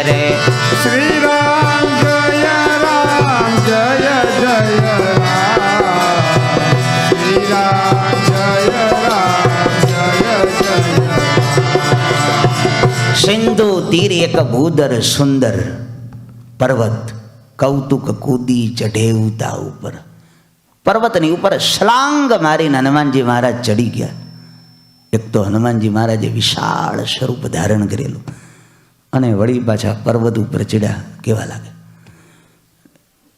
રે. શ્રી રામ જય રામ જય જય રામ. શ્રી રામ જય રામ જય જય રામ. સિંધુ તીર એક ભૂદર સુંદર પર્વત કૌતુક કૂદી ચઢે ઉતા ઉપર. પર્વતની ઉપર છલાંગ મારીને હનુમાનજી મહારાજ ચડી ગયા. એક તો હનુમાનજી મહારાજે વિશાળ સ્વરૂપ ધારણ કરેલું અને વળી પાછા પર્વત ઉપર ચડ્યા કેવા લાગે.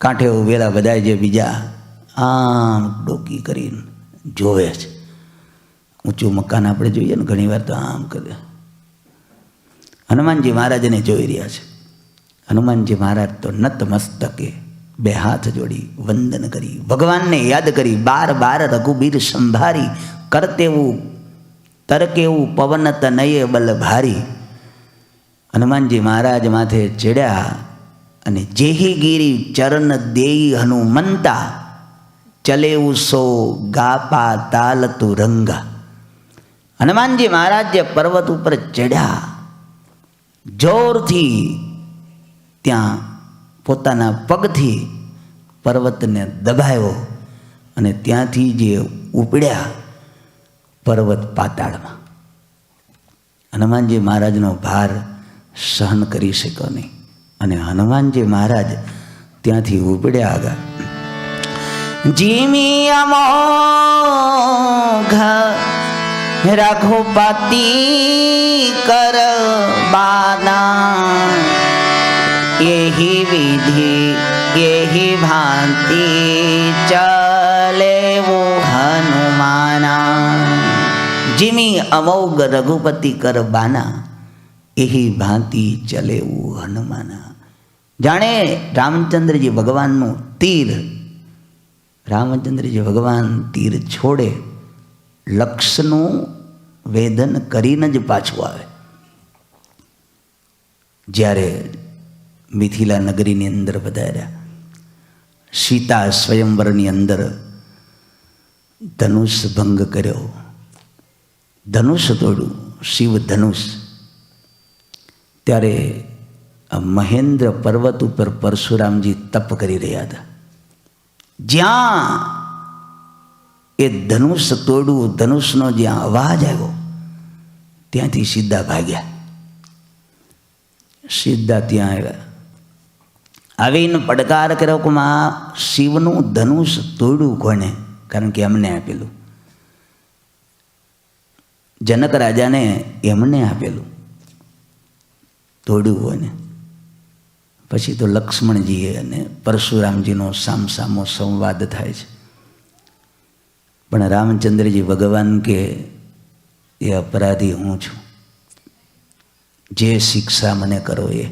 કાંઠે ઉભેલા બધા જે બીજા આમ ડોકી કરીને જોવે છે. ઊંચું મકાન આપણે જોઈએ ને ઘણી વાર તો આમ કરે. હનુમાનજી મહારાજને જોઈ રહ્યા છે. હનુમાનજી મહારાજ તો નત મસ્તકે બે હાથ જોડી વંદન કરી ભગવાનને યાદ કરી બાર બાર રઘુબીર સંભારી કરતેવું તરકેવું પવન તનયે બલ ભારી. હનુમાનજી મહારાજ માથે ચડ્યા અને જેહી ગીરી ચરણ દેઈ હનુમંતા ચલેવું સો ગાપા તાલ તુ રંગા. હનુમાનજી મહારાજ જે પર્વત ઉપર ચડ્યા જોરથી ત્યાં પોતાના પગથી પર્વતને દબાવ્યો અને ત્યાંથી જે ઉપડ્યા પર્વત પાતાળમાં. હનુમાનજી મહારાજનો ભાર સહન કરી શક્યો નહીં અને હનુમાનજી મહારાજ ત્યાંથી ઉપડ્યા આગળ. જીમી અમોઘ રઘુપતિ કર બાના એહી વિધિ એહી ભાંતિ ચલેવો હનુમાના. જીમી અમોઘ રઘુપતિ કર બાના એહી ભાંતિ ચલેવું હનુમાના. જાણે રામચંદ્રજી ભગવાનનું તીર, રામચંદ્રજી ભગવાન તીર છોડે લક્ષ્યનું વેદન કરીને જ પાછું આવે. જ્યારે મિથિલા નગરીની અંદર પધાર્યા, સીતા સ્વયંવરની અંદર ધનુષ ભંગ કર્યો, ધનુષ તોડ્યું, શિવ ધનુષ. ત્યારે મહેન્દ્ર પર્વત ઉપર પરશુરામજી તપ કરી રહ્યા હતા. જ્યાં એ ધનુષ તોડ્યું, ધનુષનો જ્યાં અવાજ આવ્યો ત્યાંથી સીધા ભાગ્યા. સીધા ત્યાં આવ્યા, આવીને પડકાર કર્યો કે માં શિવનું ધનુષ તોડ્યું કોને? કારણ કે એમને આપેલું, જનક રાજાને એમને આપેલું, તોડ્યું હોય ને. પછી તો લક્ષ્મણજીએ અને પરશુરામજીનો સામસામો સંવાદ થાય છે. પણ રામચંદ્રજી ભગવાન કે એ અપરાધી હું છું, જે શિક્ષા મને કરો એ.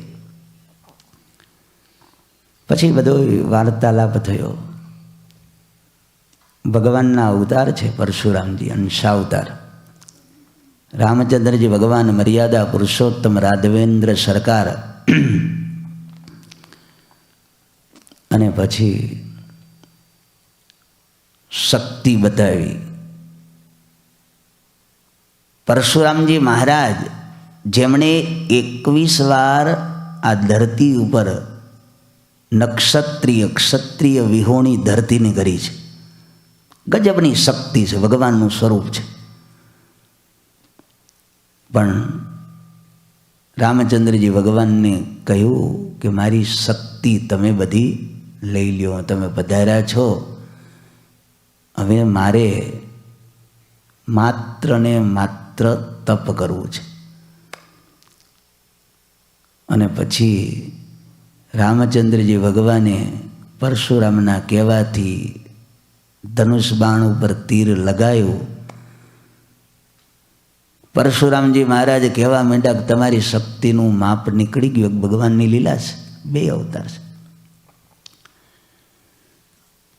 પછી બધો વાર્તાલાપ થયો. ભગવાનના અવતાર છે પરશુરામજી, અંશાવતાર. રામચંદ્રજી ભગવાન મર્યાદા પુરુષોત્તમ રાઘવેન્દ્ર સરકાર. અને પછી શક્તિ બતાવી. પરશુરામજી મહારાજ જેમણે 21 વાર આ ધરતી ઉપર નક્ષત્રિય ક્ષત્રિય વિહોણી ધરતીને કરી છે. ગજબની શક્તિ છે, ભગવાનનું સ્વરૂપ છે. પણ રામચંદ્રજી ભગવાનને કહ્યું કે મારી શક્તિ તમે બધી લઈ લ્યો, તમે પધાર્યા છો, હવે મારે માત્ર ને માત્ર તપ કરવું છે. અને પછી રામચંદ્રજી ભગવાને પરશુરામના કહેવાથી ધનુષ બાણ ઉપર તીર લગાવ્યું. પરશુરામજી મહારાજ કહેવા માંડ્યા કે તમારી શક્તિનું માપ નીકળી ગયું, ભગવાનની લીલા છે, બે અવતાર છે,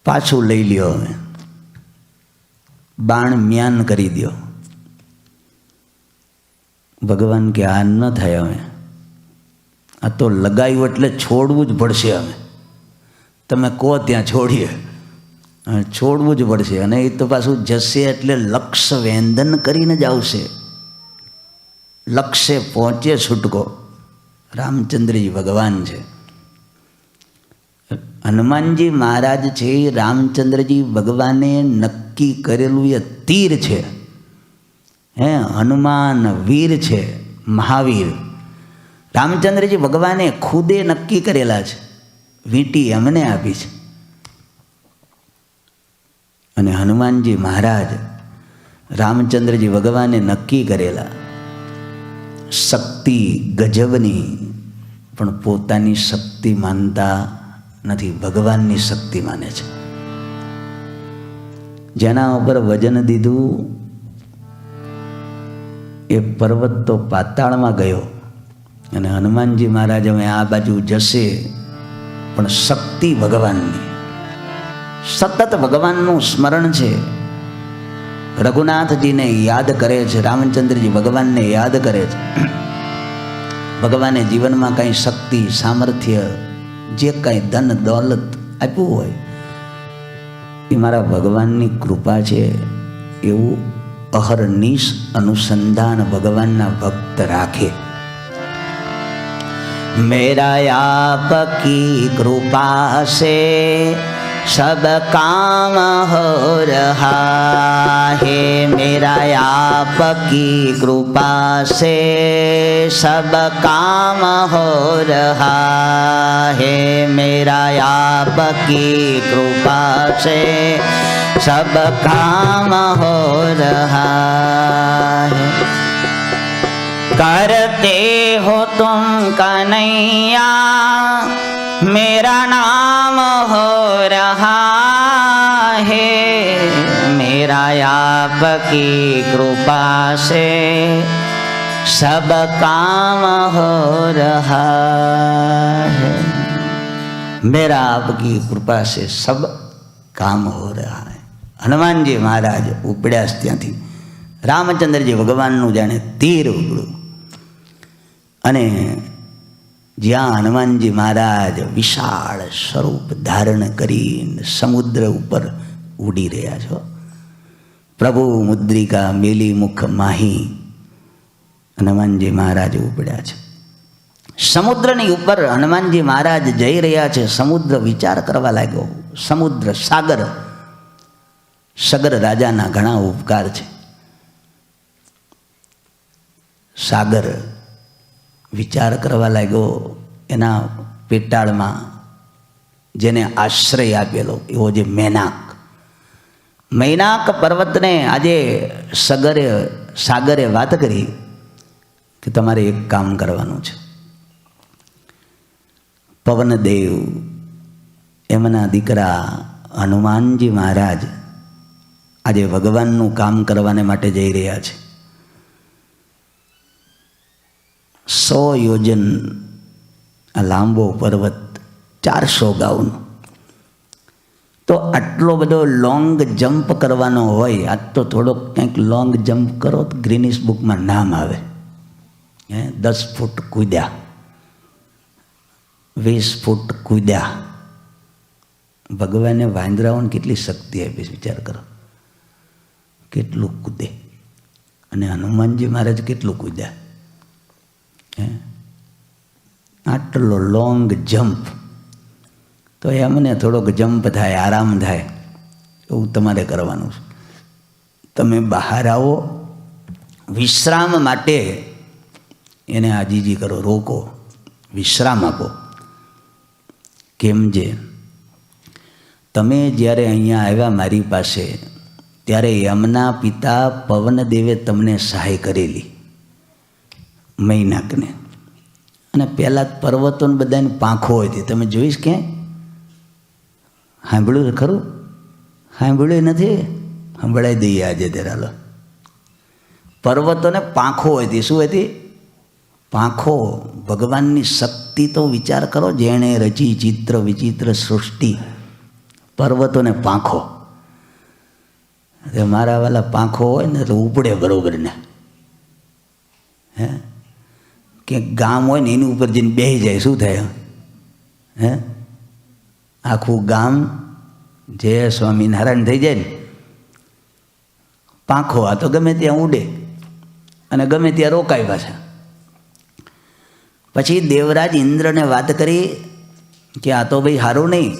પાછું લઈ લ્યો, હવે બાણ મ્યાન કરી દો. ભગવાન કે આ ન થાય, હવે આ તો લગાવ્યું એટલે છોડવું જ પડશે. હવે તમે કહો ત્યાં છોડીએ, છોડવું જ પડશે. અને એ તો પાછું જશે એટલે લક્ષ્ય વેદન કરીને જ આવશે, લક્ષ્ય પહોંચે છૂટકો. રામચંદ્રજી ભગવાન છે. હનુમાનજી મહારાજ છે એ રામચંદ્રજી ભગવાને નક્કી કરેલું એ તીર છે. હનુમાન વીર છે, મહાવીર. રામચંદ્રજી ભગવાને ખુદે નક્કી કરેલા છે, વીંટી એમને આપી છે. અને હનુમાનજી મહારાજ રામચંદ્રજી ભગવાને નક્કી કરેલા શક્તિ ગજબની, પણ પોતાની શક્તિ માનતા નથી, ભગવાનની શક્તિ માને છે. જેના ઉપર વજન દીધું એ પર્વત તો પાતાળમાં ગયો, અને હનુમાનજી મહારાજ હવે આ બાજુ જશે, પણ શક્તિ ભગવાનની, સતત ભગવાનનું સ્મરણ છે. રઘુનાથજીને યાદ કરે છે, રામચંદ્રજી ભગવાનને યાદ કરે છે. ભગવાને જીવનમાં કંઈ શક્તિ સામર્થ્ય જે કંઈ ધન દોલત આપ્યું હોય એ મારા ભગવાનની કૃપા છે, એવું અહર્નિશ અનુસંધાન ભગવાનના ભક્ત રાખે. મેરા આપકી કૃપા સે सब काम हो रहा है, मेरा आपकी कृपा से सब काम हो रहा है, मेरा आपकी कृपा से सब काम हो रहा है. करते हो तुम कन्हैया मेरा नाम हो रहा है, मेरा आपकी कृपा से सब काम हो रहा है, मेरा आपकी कृपा से सब काम हो रहा है. હનુમાનજી મહારાજ ઉપડ્યા ત્યાંથી રામચંદ્રજી ભગવાનનું જાણે તીર ઉપડ્યું, અને જ્યાં હનુમાનજી મહારાજ વિશાળ સ્વરૂપ ધારણ કરીને સમુદ્ર ઉપર ઉડી રહ્યા છો. પ્રભુ મુદ્રિકા મેલી મુખ માહી હનુમાનજી મહારાજ ઉપડ્યા છે. સમુદ્રની ઉપર હનુમાનજી મહારાજ જઈ રહ્યા છે. સમુદ્ર વિચાર કરવા લાગ્યો. સમુદ્ર સાગર, સગર રાજાના ઘણા ઉપકાર છે. સાગર વિચાર કરવા લાગ્યો. એના પેટાળમાં જેને આશ્રય આપેલો એવો જે મૈનાક પર્વતને આજે સાગરે વાત કરી કે તમારે એક કામ કરવાનું છે. પવનદેવ એમના દીકરા હનુમાનજી મહારાજ આજે ભગવાનનું કામ કરવાને માટે જઈ રહ્યા છે. 100 યોજન આ લાંબો પર્વત, 400 ગાઉનો. તો આટલો બધો લોંગ જમ્પ કરવાનો હોય, આજ તો થોડોક કંઈક લોંગ જમ્પ કરો તો ગ્રીનિશ બુકમાં નામ આવે. 10 ફૂટ કૂદ્યા, 20 ફૂટ કૂદ્યા. ભગવાને વાંદરાઓને કેટલી શક્તિ આપી, વિચાર કરો. કેટલું કૂદે, અને હનુમાનજી મહારાજ કેટલું કૂદ્યા. આટલો લોંગ જમ્પ. તો એમને થોડોક જમ્પ થાય, આરામ થાય, એવું તમારે કરવાનું છે. તમે બહાર આવો, વિશ્રામ માટે એને આજીજી કરો, રોકો, વિશ્રામ આપો. કેમ જે તમે જ્યારે અહીંયા આવ્યા મારી પાસે, ત્યારે એમના પિતા પવનદેવે તમને સહાય કરેલી, મૈનાકને. અને પહેલાં પર્વતોને બધાને પાંખો હતી. તમે જોઈશ ક્યાંય? સાંભળ્યું ખરું? સાંભળ્યું નથી? સંભળાઈ દઈએ આજે તેરાલો. પર્વતોને પાંખો હતી. શું હતી? પાંખો. ભગવાનની શક્તિ તો વિચાર કરો, જેણે રચી ચિત્ર વિચિત્ર સૃષ્ટિ, પર્વતોને પાંખો. મારા વાલા પાંખો હોય ને તો ઉપડે બરોબર ને. કે ગામ હોય ને એની ઉપર જઈને બેસી જાય, શું થાય? આખું ગામ જય સ્વામિનારાયણ થઈ જાય ને. પાંખો આ તો ગમે ત્યાં ઉડે અને ગમે ત્યાં રોકાય પાછા. પછી દેવરાજ ઇન્દ્રને વાત કરી કે આ તો ભાઈ સારું નહીં,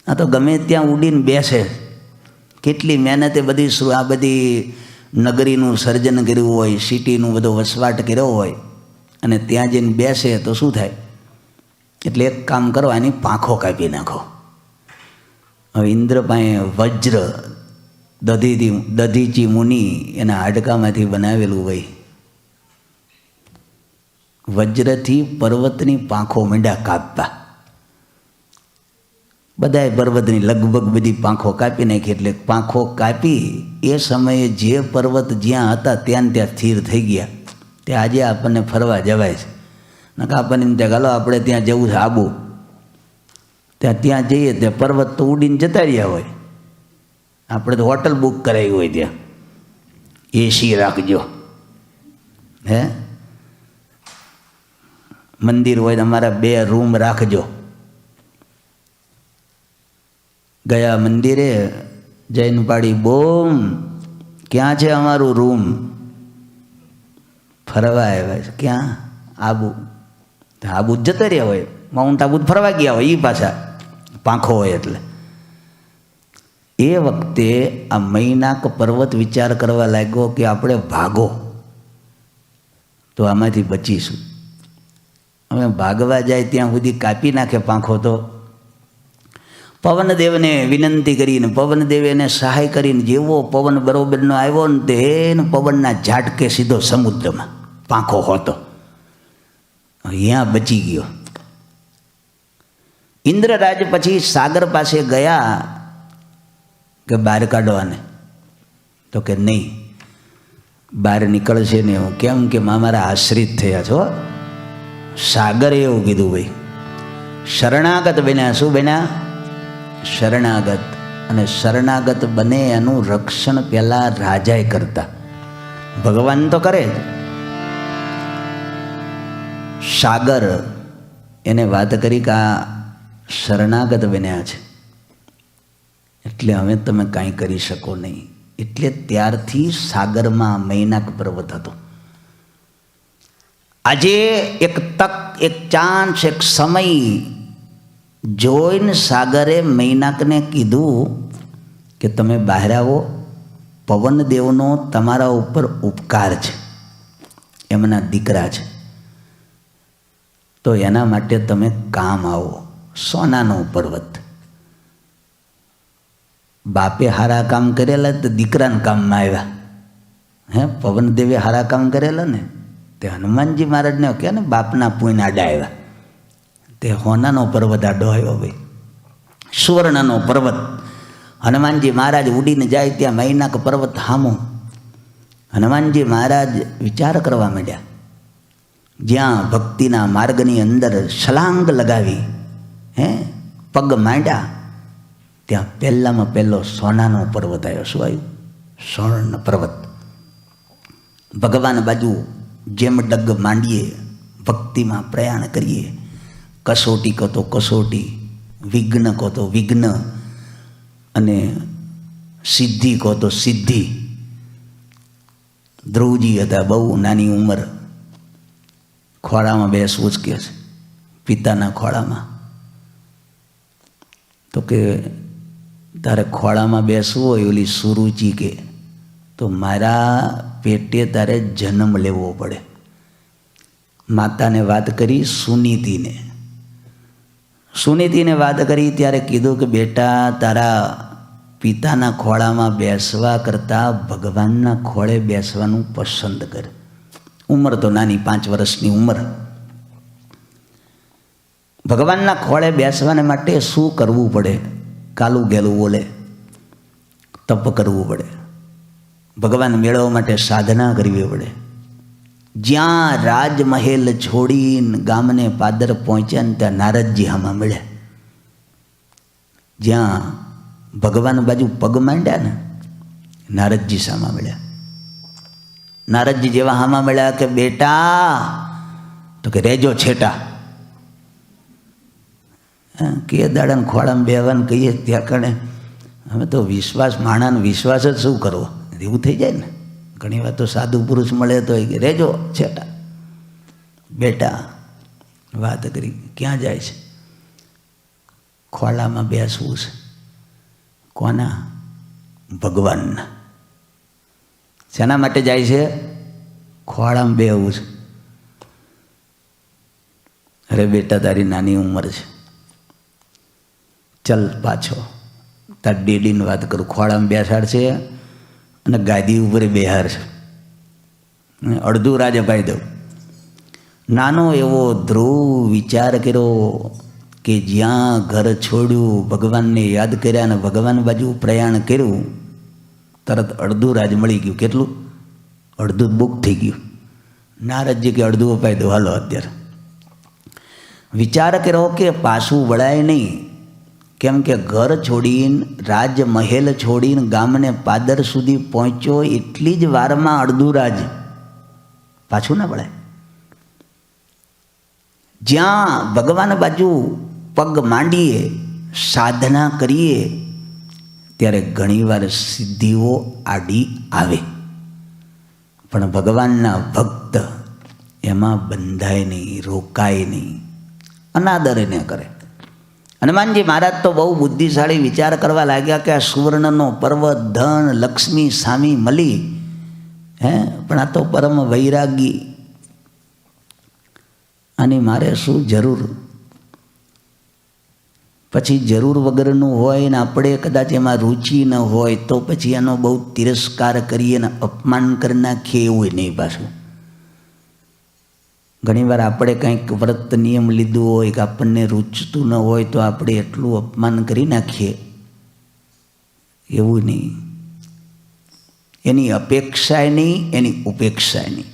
આ તો ગમે ત્યાં ઉડીને બેસે, કેટલી મહેનતે બધી આ બધી નગરીનું સર્જન કર્યું હોય, સિટીનું બધો વસવાટ કર્યો હોય, અને ત્યાં જઈને બેસે તો શું થાય? એટલે એક કામ કરો, આની પાંખો કાપી નાખો. હવે ઇન્દ્ર પાસે વજ્ર દધીચી મુનિ એના હાડકામાંથી બનાવેલું હોય, વજ્રથી પર્વતની પાંખો માંડ્યા કાપતા. બધાએ પર્વતની લગભગ બધી પાંખો કાપી નાખી. એટલે પાંખો કાપી એ સમયે જે પર્વત જ્યાં હતા ત્યાં ત્યાં સ્થિર થઈ ગયા. તે આજે આપણને ફરવા જવાય છે. નકા આપણને એમ ત્યાં ચાલો આપણે ત્યાં જવું છે આબુ, ત્યાં જઈએ ત્યાં પર્વત તો ઉડીને જતા રહ્યા હોય. આપણે તો હોટલ બુક કરાવી હોય, ત્યાં એસી રાખજો, હે મંદિર હોય તો અમારા 2 રૂમ રાખજો. ગયા મંદિરે જૈન પાડી બોમ, ક્યાં છે અમારું રૂમ? ફરવા આવ્યા છે. ક્યાં? આબુ. આબુ જતા રહ્યા હોય, માઉન્ટ આબુ ફરવા ગયા હોય, એ પાછા પાંખો હોય. એટલે એ વખતે આ મૈનાક પર્વત વિચાર કરવા લાગ્યો કે આપણે ભાગો તો આમાંથી બચીશું. હવે ભાગવા જાય ત્યાં સુધી કાપી નાખે પાંખો. તો પવનદેવને વિનંતી કરીને, પવનદેવે એને સહાય કરીને, જેવો પવન બરોબરનો આવ્યો ને તે એને પવનના ઝાટકે સીધો સમુદ્રમાં પાંખો હોતો, અહીંયા બચી ગયો. ઇન્દ્રરાજ પછી સાગર પાસે ગયા કે બહાર કાઢવાને, તો કે નહીં, બહાર નીકળશે ને. હું કેમ કે મારા આશ્રિત થયા છો. સાગરે એવું કીધું, ભાઈ શરણાગત બન્યા. શું બન્યા? શરણાગત. અને શરણાગત બને એનું રક્ષણ પહેલાં રાજાએ કરતા, ભગવાન તો કરે જ. સાગર એને વાત કરી કે આ શરણાગત બન્યા છે, એટલે હવે તમે કાંઈ કરી શકો નહીં. એટલે ત્યારથી સાગરમાં મૈનાક પર્વત હતો. આજે એક તક, એક ચાન્સ, એક સમય જોઈને સાગરે મૈનાકને કીધું કે તમે બહાર આવો, પવનદેવનો તમારા ઉપર ઉપકાર છે, એમના દીકરા છે, તો એના માટે તમે કામ આવો. સોનાનો પર્વત. બાપે હારા કામ કરેલા તો દીકરાના કામમાં આવ્યા. હે, પવનદેવે હારા કામ કરેલા ને તે હનુમાનજી મહારાજને કહે ને બાપના પુણ્ય આડા આવ્યા. તે હોનાનો પર્વત આડો આવ્યો ભાઈ, સુવર્ણનો પર્વત. હનુમાનજી મહારાજ ઉડીને જાય ત્યાં મૈનાક પર્વત હામો. હનુમાનજી મહારાજ વિચાર કરવા માંડ્યા. જ્યાં ભક્તિના માર્ગની અંદર છલાંગ લગાવી, હે, પગ માંડ્યા, ત્યાં પહેલામાં પહેલો સોનાનો પર્વત આવ્યો. શું આવ્યું? સ્વર્ણ પર્વત. ભગવાન બાજુ જેમ ડગ માંડીએ, ભક્તિમાં પ્રયાણ કરીએ, કસોટી કહો તો કસોટી, વિઘ્ન કહો તો વિઘ્ન, અને સિદ્ધિ કહો તો સિદ્ધિ. ધ્રુવજી હતા, બહુ નાની ઉંમર, ખોળામાં બેસવું જ કહે છે, પિતાના ખોળામાં. તો કે તારે ખોળામાં બેસવું હોય, ઓલી સુરુચિ કે, તો મારા પેટે તારે જન્મ લેવો પડે. માતાને વાત કરી, સુનીતિને વાત કરી ત્યારે કીધું કે બેટા, તારા પિતાના ખોળામાં બેસવા કરતાં ભગવાનના ખોળે બેસવાનું પસંદ કર. ઉંમર તો નાની, 5 વર્ષની ઉંમર. ભગવાનના ખોળે બેસવાને માટે શું કરવું પડે? કાલું ગેલું બોલે, તપ કરવું પડે. ભગવાન મેળવવા માટે સાધના કરવી પડે. જ્યાં રાજમહેલ છોડીને ગામને પાદર પહોંચ્યા ને ત્યાં નારદજી હામાં મળ્યા. જ્યાં ભગવાન બાજુ પગ માંડ્યા ને, નારદજી સામા મળ્યા. નારદજી જેવા હામાં મળ્યા કે બેટા, તો કે રેજો છેટા. કે દાડાને ખોળામાં બેવાનું કહીએ ત્યાં કણે હવે તો વિશ્વાસ, માણાનો વિશ્વાસ જ શું કરવો, એવું થઈ જાય ને. ઘણી વાર તો સાધુ પુરુષ મળે તો રેજો છેટા. બેટા વાત કરી, ક્યાં જાય છે? ખોળામાં બેસવું છે. કોના? ભગવાનના. શેના માટે જાય છે? ખોળામાં બેહવું છે. અરે બેટા, તારી નાની ઉંમર છે, ચલ પાછો. તાર ડેડીની વાત કરું, ખોળામાં બેસાડ છે અને ગાદી ઉપર બેહાર છે. અડધું રાજ અપાઈ દઉં. નાનો એવો ધ્રુવ વિચાર કર્યો કે જ્યાં ઘર છોડ્યું, ભગવાનને યાદ કર્યા અને ભગવાન બાજુ પ્રયાણ કર્યું, તરત અડધું રાજ મળી ગયું. કેટલું? અડધું બુક થઈ ગયું. નારદજી કે અડધું અપાઈ દો, હાલો અત્યારે. વિચાર કર્યો કે પાછું વળાય નહીં, કેમ કે ઘર છોડીને, રાજમહેલ છોડીને ગામને પાદર સુધી પહોંચ્યો, એટલી જ વારમાં અડધું રાજ પાછું ના વળાય. જ્યાં ભગવાન બાજુ પગ માંડીએ, સાધના કરીએ, ત્યારે ઘણીવાર સિદ્ધિઓ આડી આવે, પણ ભગવાનના ભક્ત એમાં બંધાય નહીં, રોકાય નહીં, અનાદર ન કરે. હનુમાનજી મહારાજ તો બહુ બુદ્ધિશાળી વિચાર કરવા લાગ્યા કે આ સુવર્ણનો પર્વત, ધન, લક્ષ્મી સામી મળી, પણ આ તો પરમ વૈરાગી, આની મારે શું જરૂર? પછી જરૂર વગરનું હોય ને આપણે કદાચ એમાં રુચિ ન હોય તો પછી એનો બહુ તિરસ્કાર કરીએ ને અપમાન કરી નાખીએ, એવું નહીં. પાછું ઘણીવાર આપણે કંઈક વ્રત નિયમ લીધું હોય કે આપણને રૂચતું ન હોય તો આપણે એટલું અપમાન કરી નાખીએ, એવું નહીં. એની અપેક્ષાય નહીં, એની ઉપેક્ષાય નહીં,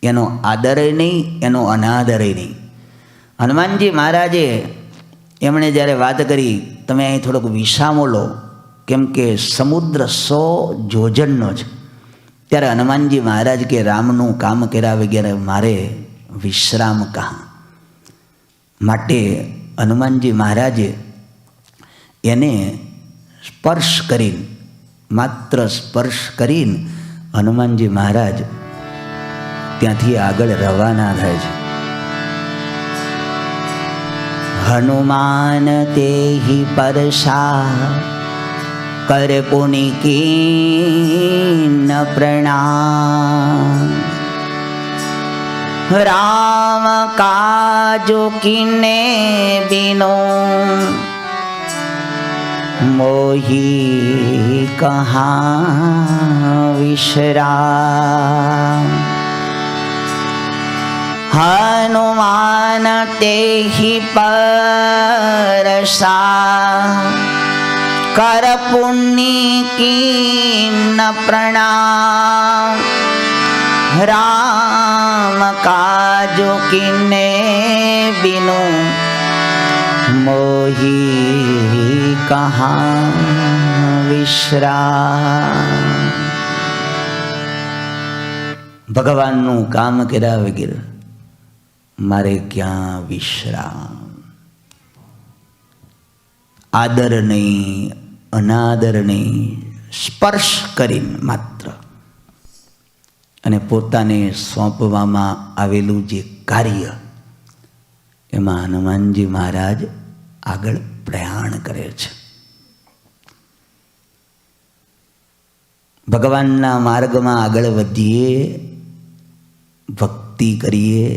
એનો આદરય નહીં, એનો અનાદરય નહીં. હનુમાનજી મહારાજે એમણે જ્યારે વાત કરી, તમે અહીં થોડોક વિસામો લો, કેમ કે સમુદ્ર 100 જોજનનો છે, ત્યારે હનુમાનજી મહારાજ કે રામનું કામ કર્યા વગેરે મારે વિશ્રામ કહા. માટે હનુમાનજી મહારાજે એને સ્પર્શ કરીને, માત્ર સ્પર્શ કરીને હનુમાનજી મહારાજ ત્યાંથી આગળ રવાના થાય છે. હનુમાન તેહી પરસા કર પુનિકીન પ્રણામ, રામ કાજો કિને બિનો મોહી કહા વિશ્રામ. હનુમાન તેહી પરસા કર પુનિકીન પ્રણામ, રામ કાજો કિને બિનો મોહી કહા વિશ્રામ. ભગવાનનું કામ કર્યા વગેરે મારે ક્યાં વિશ્રામ? આદર નહીં, અનાદર નહીં, સ્પર્શ કરીને માત્ર, અને પોતાને સોંપવામાં આવેલું જે કાર્ય, એમાં હનુમાનજી મહારાજ આગળ પ્રયાણ કરે છે. ભગવાનના માર્ગમાં આગળ વધીએ, ભક્તિ કરીએ,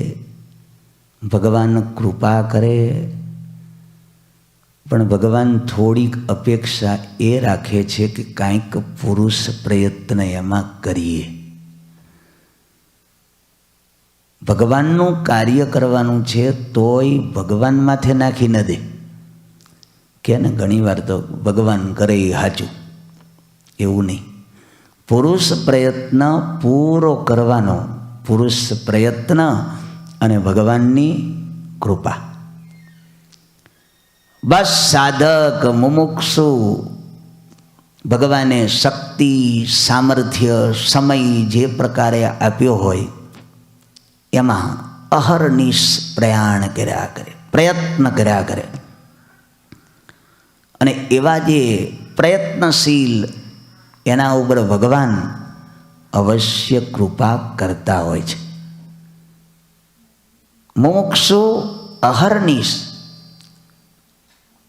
ભગવાન કૃપા કરે, પણ ભગવાન થોડીક અપેક્ષા એ રાખે છે કે કાંઈક પુરુષ પ્રયત્ન એમાં કરીએ. ભગવાનનું કાર્ય કરવાનું છે તોય ભગવાન માથે નાખી ન દે કે ને ઘણીવાર તો ભગવાન કરે એ સાચું, એવું નહીં. પુરુષ પ્રયત્ન પૂરો કરવાનો, પુરુષ પ્રયત્ન અને ભગવાનની કૃપા. બસ સાધક મુમુક્ષુ ભગવાને શક્તિ, સામર્થ્ય, સમય જે પ્રકારે આપ્યો હોય એમાં અહર્નિશ પ્રયાણ કર્યા કરે, પ્રયત્ન કર્યા કરે. અને એવા જે પ્રયત્નશીલ એના ઉપર ભગવાન અવશ્ય કૃપા કરતા હોય છે. મુમુક્ષુ અહર્નિશ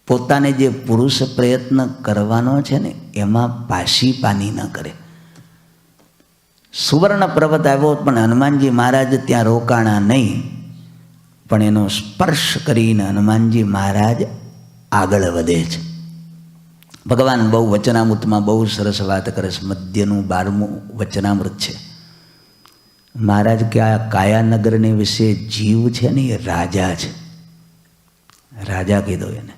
પોતાને જે પુરુષ પ્રયત્ન કરવાનો છે ને એમાં પાછી પાની ન કરે. સુવર્ણ પર્વત આવ્યો પણ હનુમાનજી મહારાજ ત્યાં રોકાણા નહીં, પણ એનો સ્પર્શ કરીને હનુમાનજી મહારાજ આગળ વધે છે. ભગવાન બહુ વચનામૃતમાં બહુ સરસ વાત કરે છે. મધ્યનું 12મું વચનામૃત છે. મહારાજ કે આ કાયાનગરને વિશે જીવ છે ને એ રાજા છે. રાજા કીધો એને.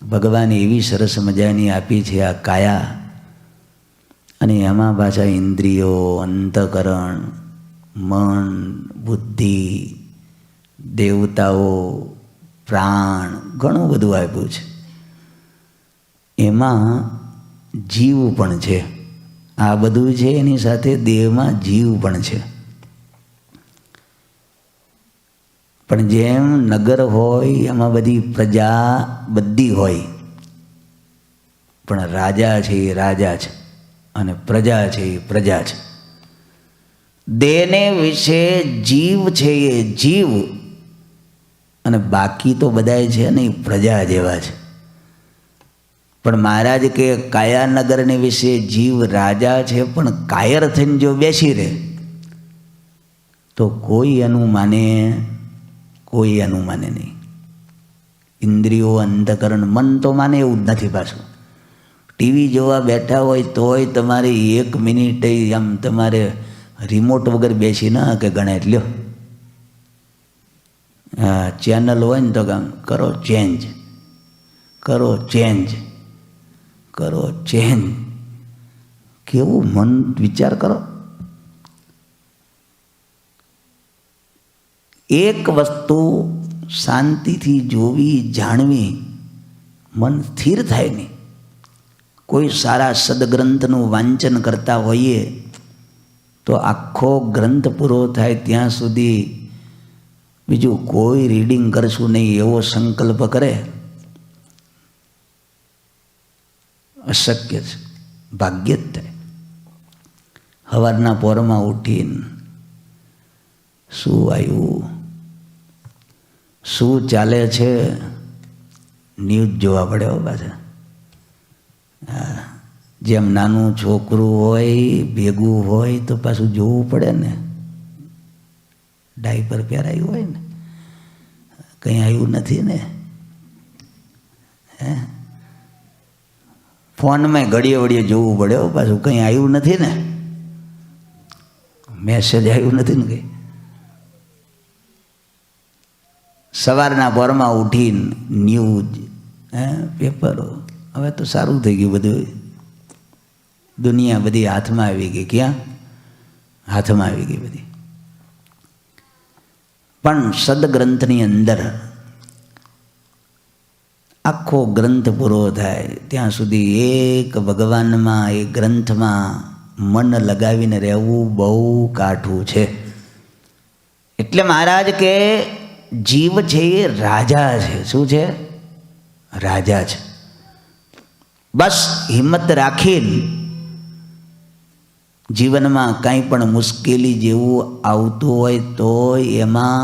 ભગવાન એવી સરસ મજાની આપી છે આ કાયા, અને એમાં પાછા ઇન્દ્રિયો, અંતઃકરણ, મન, બુદ્ધિ, દેવતાઓ, પ્રાણ, ઘણું બધું આપ્યું છે. એમાં જીવ પણ છે. આ બધું છે એની સાથે દેહમાં જીવ પણ છે. પણ જેમ નગર હોય એમાં બધી પ્રજા બધી હોય, પણ રાજા છે એ રાજા છે અને પ્રજા છે એ પ્રજા છે. દેહને વિશે જીવ છે એ જીવ, અને બાકી તો બધાય છે ને એ પ્રજા જેવા છે. પણ મહારાજ કે કાયાનગરને વિશે જીવ રાજા છે, પણ કાયર થઈને જો બેસી રહે તો કોઈ એનું માને નહીં. ઇન્દ્રિયો, અંતઃકરણ, મન તો માને એવું જ નથી. પાછું ટીવી જોવા બેઠા હોય તોય તમારે 1 મિનિટ આમ તમારે રિમોટ વગર બેસી ન કે ગણાય લ્યો. હા, ચેનલ હોય ને તો આમ કરો ચેન્જ, કરો ચેન્જ, કરો ચેન્જ. કેવું મન, વિચાર કરો. એક વસ્તુ શાંતિથી જોવી, જાણવી, મન સ્થિર થાય નહીં. કોઈ સારા સદગ્રંથનું વાંચન કરતા હોઈએ તો આખો ગ્રંથ પૂરો થાય ત્યાં સુધી બીજું કોઈ રીડિંગ કરશું નહીં એવો સંકલ્પ કરે, અશક્ય છે. ભાગ્ય જ થાય. સવારના પોરમાં ઉઠીને શું આવ્યું, શું ચાલે છે, ન્યૂઝ જોવા પડે હો પાછા. જેમ નાનું છોકરું હોય ભેગું હોય તો પાછું જોવું પડે ને. ડાયપર પહેરાયું હોય ને, કંઈ આવ્યું નથી ને. ફોનમાં ઘડીએ વળીએ જોવું પડે હો પાછું, કંઈ આવ્યું નથી ને, મેસેજ આવ્યું નથી ને કંઈ. સવારના પોરમાં ઉઠીને ન્યૂઝ, પેપરો. હવે તો સારું થઈ ગયું બધું, દુનિયા બધી હાથમાં આવી ગઈ. ક્યાં? હાથમાં આવી ગઈ બધી. પણ સદગ્રંથની અંદર આખો ગ્રંથ પૂરો થાય ત્યાં સુધી એક ભગવાનમાં, એ ગ્રંથમાં મન લગાવીને રહેવું બહુ કાઠું છે. એટલે મહારાજ કે જીવ છે એ રાજા છે. શું છે? રાજા છે. બસ હિંમત રાખીને જીવનમાં કાંઈ પણ મુશ્કેલી જેવું આવતું હોય તો એમાં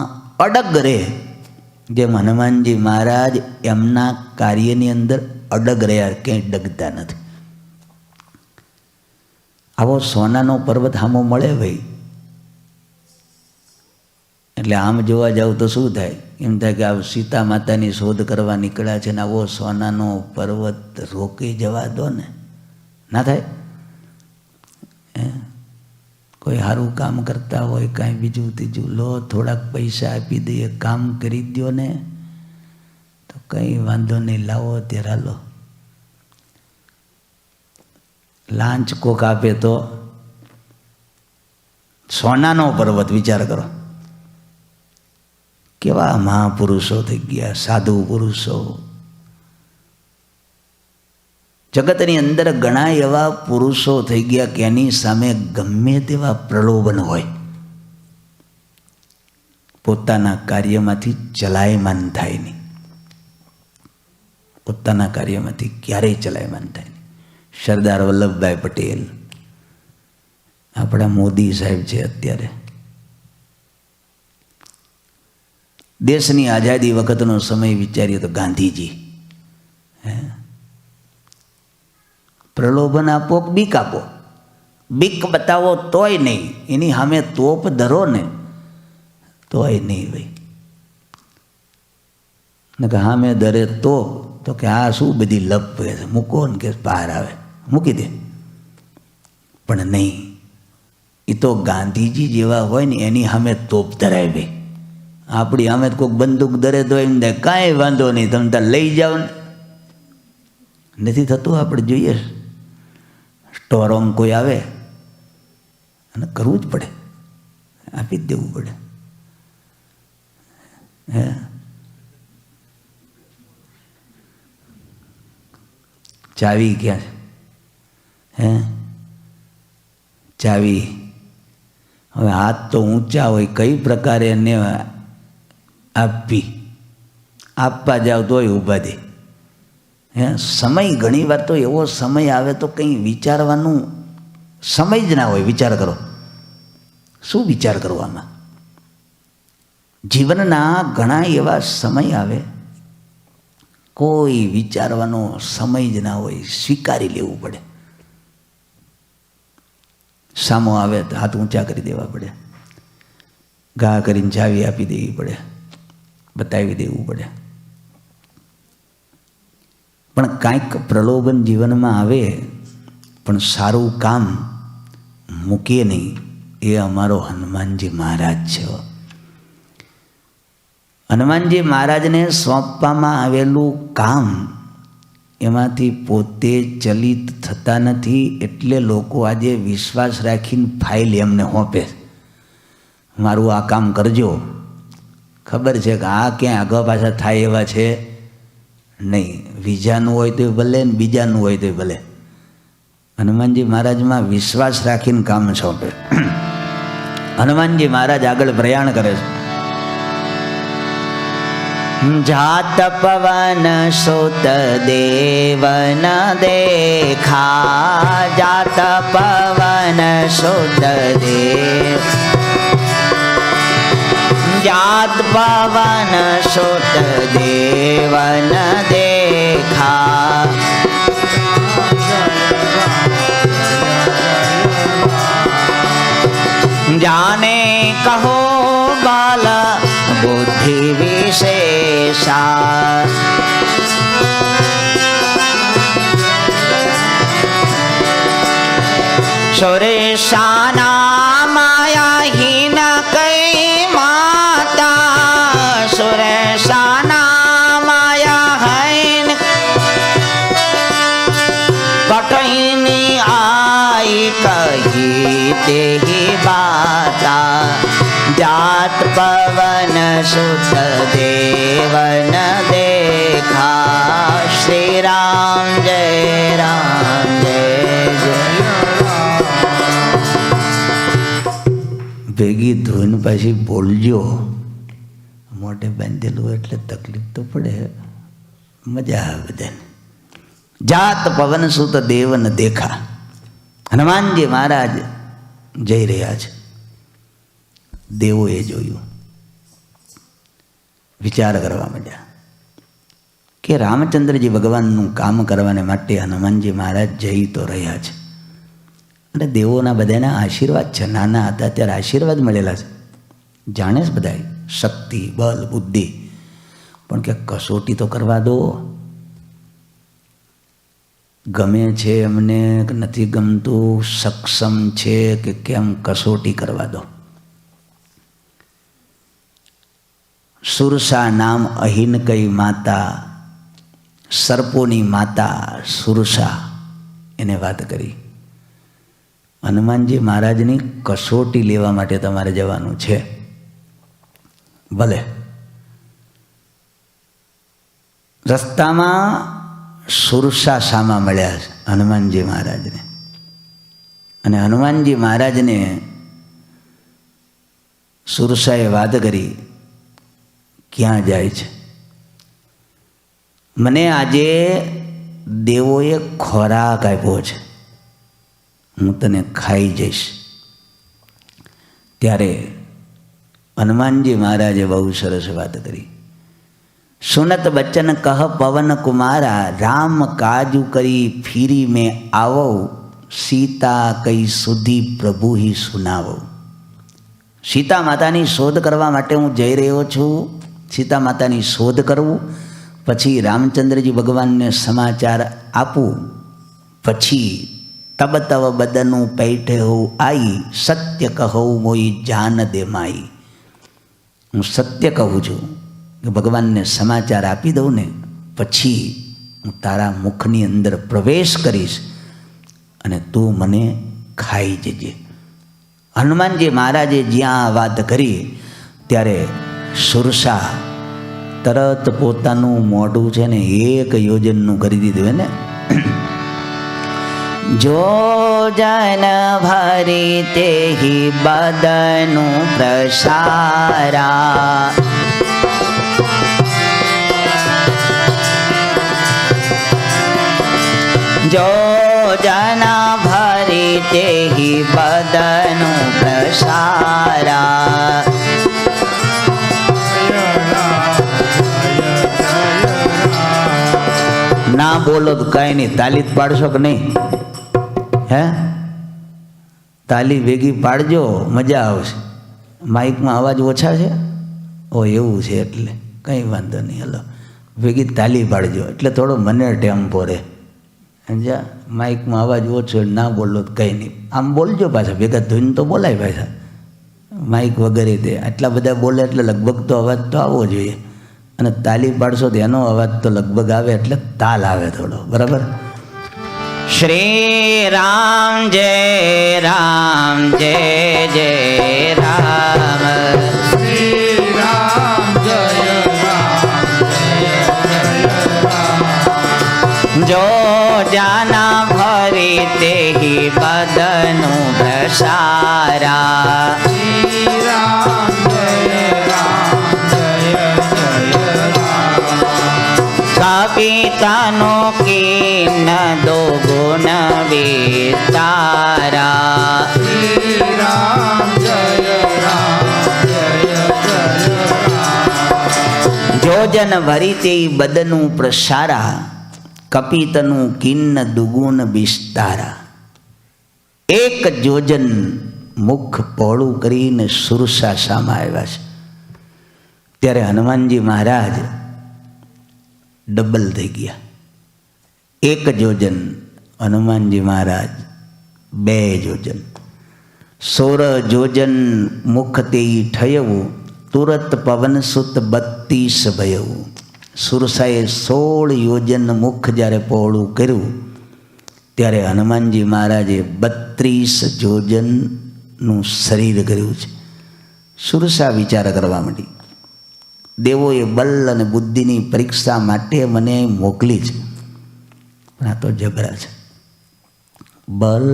અડગ રહે. જેમ હનુમાનજી મહારાજ એમના કાર્યની અંદર અડગ રહ્યા, ક્યાંય ડગતા નથી. આવો સોનાનો પર્વત સામો મળે ભાઈ, એટલે આમ જોવા જાવ તો શું થાય? એમ થાય કે આ સીતા માતાની શોધ કરવા નીકળ્યા છે ને આવો સોનાનો પર્વત રોકી જવા દો ને. ના થાય? કોઈ સારું કામ કરતા હોય, કાંઈ બીજું ત્રીજું, લો થોડાક પૈસા આપી દઈએ, કામ કરી દો ને, તો કંઈ વાંધો નહીં, લાવો ત્યારે લો. લાંચ કોક આપે તો સોનાનો પર્વત. વિચાર કરો કેવા મહાપુરુષો થઈ ગયા, સાધુ પુરુષો. જગતની અંદર ઘણા એવા પુરુષો થઈ ગયા કે એની સામે ગમે તેવા પ્રલોભન હોય, પોતાના કાર્યમાંથી ચલાયમાન થાય નહીં. પોતાના કાર્યમાંથી ક્યારેય ચલાયમાન થાય નહીં. સરદાર વલ્લભભાઈ પટેલ, આપણા મોદી સાહેબ છે અત્યારે, દેશની આઝાદી વખતનો સમય વિચારીએ તો ગાંધીજી, પ્રલોભન આપો કે બીક આપો, બીક બતાવો તોય નહીં, એની સામે તોપ ધરો ને તોય નહીં ભાઈ. ને કે સામે ધરે તો કે આ શું બધી લપ છે, મૂકો ને કે બહાર આવે, મૂકી દે. પણ નહીં, એ તો ગાંધીજી જેવા હોય ને એની સામે તોપ ધરાય ભાઈ. આપણી સામે કોઈક બંદૂક ધરે તો એમ થાય કાંઈ વાંધો નહીં, તમે ત્યાં લઈ જાઓ ને. નથી થતું. આપણે જોઈએ સ્ટોરોમ કોઈ આવે અને કરવું જ પડે, આપી જ દેવું પડે. હે ચાવી ક્યાં છે? ચાવી હવે હાથ તો ઊંચા હોય, કઈ પ્રકારે એને આપવા જાવ તોય ઊભા દે. સમય ઘણી વાર તો એવો સમય આવે તો કંઈ વિચારવાનું સમય જ ના હોય. વિચાર કરો, શું વિચાર કરવામાં? જીવનના ઘણા એવા સમય આવે કોઈ વિચારવાનો સમય જ ના હોય, સ્વીકારી લેવું પડે. સામો આવે તો હાથ ઊંચા કરી દેવા પડે, ઘા કરીને ચાવી આપી દેવી પડે, બતાવી દેવું પડે. પણ કાંઈક પ્રલોભન જીવનમાં આવે પણ સારું કામ મૂકીએ નહીં. એ અમારો હનુમાનજી મહારાજ છે. હનુમાનજી મહારાજને સોંપવામાં આવેલું કામ એમાંથી પોતે ચલિત થતા નથી, એટલે લોકો આજે વિશ્વાસ રાખીને ફાઇલ એમને સોંપે. મારું આ કામ કરજો. ખબર છે કે આ ક્યાંય આગળ પાછા થાય એવા છે નહીં. બીજાનું હોય તો ભલે ને બીજાનું હોય તો ભલે. હનુમાનજી મહારાજમાં વિશ્વાસ રાખીને કામ સોંપે. હનુમાનજી મહારાજ આગળ પ્રયાણ કરે છે. જાત પવન સુત દેવન દેખા, જાત પવન સુત દેવ, જાત પવન સુત દેવન દેખા, जाने कहो बाल बुद्धि विशेषा, सुरेशाना मायाहीन कई माता, सुरेशाना मायाहीन कठिनी आई कही तेही बाता, जात पवन सुत देवन देखा, श्री राम जय राम जय जय. ભેગી ધૂન પાછી બોલજો. મોઢે બાંધેલું એટલે તકલીફ તો પડે, મજા આવે બધાને. જાત પવન સુત દેવન દેખા. હનુમાનજી મહારાજ જઈ રહ્યા છે. દેવોએ જોયું, વિચાર કરવા માંડ્યા કે રામચંદ્રજી ભગવાનનું કામ કરવાને માટે હનુમાનજી મહારાજ જઈ તો રહ્યા છે. અને દેવોના બધાના આશીર્વાદ છે. નાના હતા ત્યારે આશીર્વાદ મળેલા છે, જાણે જ બધા, શક્તિ, બલ, બુદ્ધિ. પણ કે કસોટી તો કરવા દો. ગમે છે એમને કે નથી ગમતું, સક્ષમ છે કે કેમ, કસોટી કરવા દો. સુરસા નામ અહિન કઈ માતા, સર્પોની માતા સુરસા, એને વાત કરી. હનુમાનજી મહારાજની કસોટી લેવા માટે તમારે જવાનું છે. ભલે. રસ્તામાં સુરસા સામા મળ્યા છે હનુમાનજી મહારાજને. અને હનુમાનજી મહારાજને સુરસાએ વાત કરી, ક્યાં જાય છે? મને આજે દેવોએ ખોરાક આપ્યો છે, હું તને ખાઈ જઈશ. ત્યારે હનુમાનજી મહારાજે બહુ સરસ વાત કરી. સુનત બચન કહ પવન કુમારા, રામ કાજુ કરી ફીરી મેં આવો, સીતા કઈ સુધી પ્રભુ હી સુનાવો. સીતા માતાની શોધ કરવા માટે હું જઈ રહ્યો છું. સીતા માતાની શોધ કરવું, પછી રામચંદ્રજી ભગવાનને સમાચાર આપું, પછી તબ તવ બદનું પૈઠે હોઉં આઈ, સત્ય કહું મોઈ જાન દે માઈ. હું સત્ય કહું છું કે ભગવાનને સમાચાર આપી દઉં ને પછી હું તારા મુખની અંદર પ્રવેશ કરીશ અને તું મને ખાઈ જજે. હનુમાનજી મહારાજે જ્યાં આ વાત કરી ત્યારે સુરસા તરત પોતાનું મોઢું છે ને 1 યોજનનું કરી દીધું એને. જો જન ભરી તેહી બદનું પ્રસારા, જો જન ભરી તેહી બદનું પ્રસારા. ના બોલો તો કાંઈ નહીં, તાલી જ પાડશો કે નહીં? હે, તાલી ભેગી પાડજો, મજા આવશે. માઇકમાં અવાજ ઓછા છે? ઓ એવું છે, એટલે કંઈ વાંધો નહીં. હલો, ભેગી તાલી પાડજો એટલે થોડો મને ટેમ્પો રહે. સમજ્યા? માઇકમાં અવાજ ઓછો, ના બોલો તો કંઈ નહીં. આમ બોલજો પાછા, ભેગા ધોઈને તો બોલાય પાછા. માઇક વગેરે તે આટલા બધા બોલે એટલે લગભગ તો અવાજ તો આવવો જોઈએ. અને તાલી પાડશો તો એનો અવાજ તો લગભગ આવે એટલે તાલ આવે થોડો, બરાબર? શ્રી રામ જય રામ જય જય રામ, શ્રી રામ જય રામ જય જય રામ. જો જાના ભરી તેહી બદનું પ્રસારા, શ્રી રામ જય રામ જય જય રામ. કપિતાનો કિન દો ગુણ વિસ્તારા, શ્રી રામ જય રામ જય જય રામ. જોજન ભરી તે બદનું પ્રસારા, કપિતનું કિન્ન દુગુણ વિસ્તારા. 1 જોજન મુખ પહોળું કરીને સુરસા સામા આવ્યા છે. ત્યારે હનુમાનજી મહારાજ ડબલ થઈ ગયા. 1 જોજન હનુમાનજી મહારાજ, 2 જોજન. 16 જોજન મુખ તે ઠયવું, તુરત પવન સુત 32 ભયવું. સુરસાએ 16 યોજન મુખ જ્યારે પહોળું કર્યું ત્યારે હનુમાનજી મહારાજે 32 જોજનનું શરીર કર્યું છે. સુરસા વિચાર કરવા માંડી, દેવોએ બલ અને બુદ્ધિની પરીક્ષા માટે મને મોકલી છે, પણ આ તો જબરા છે. બલ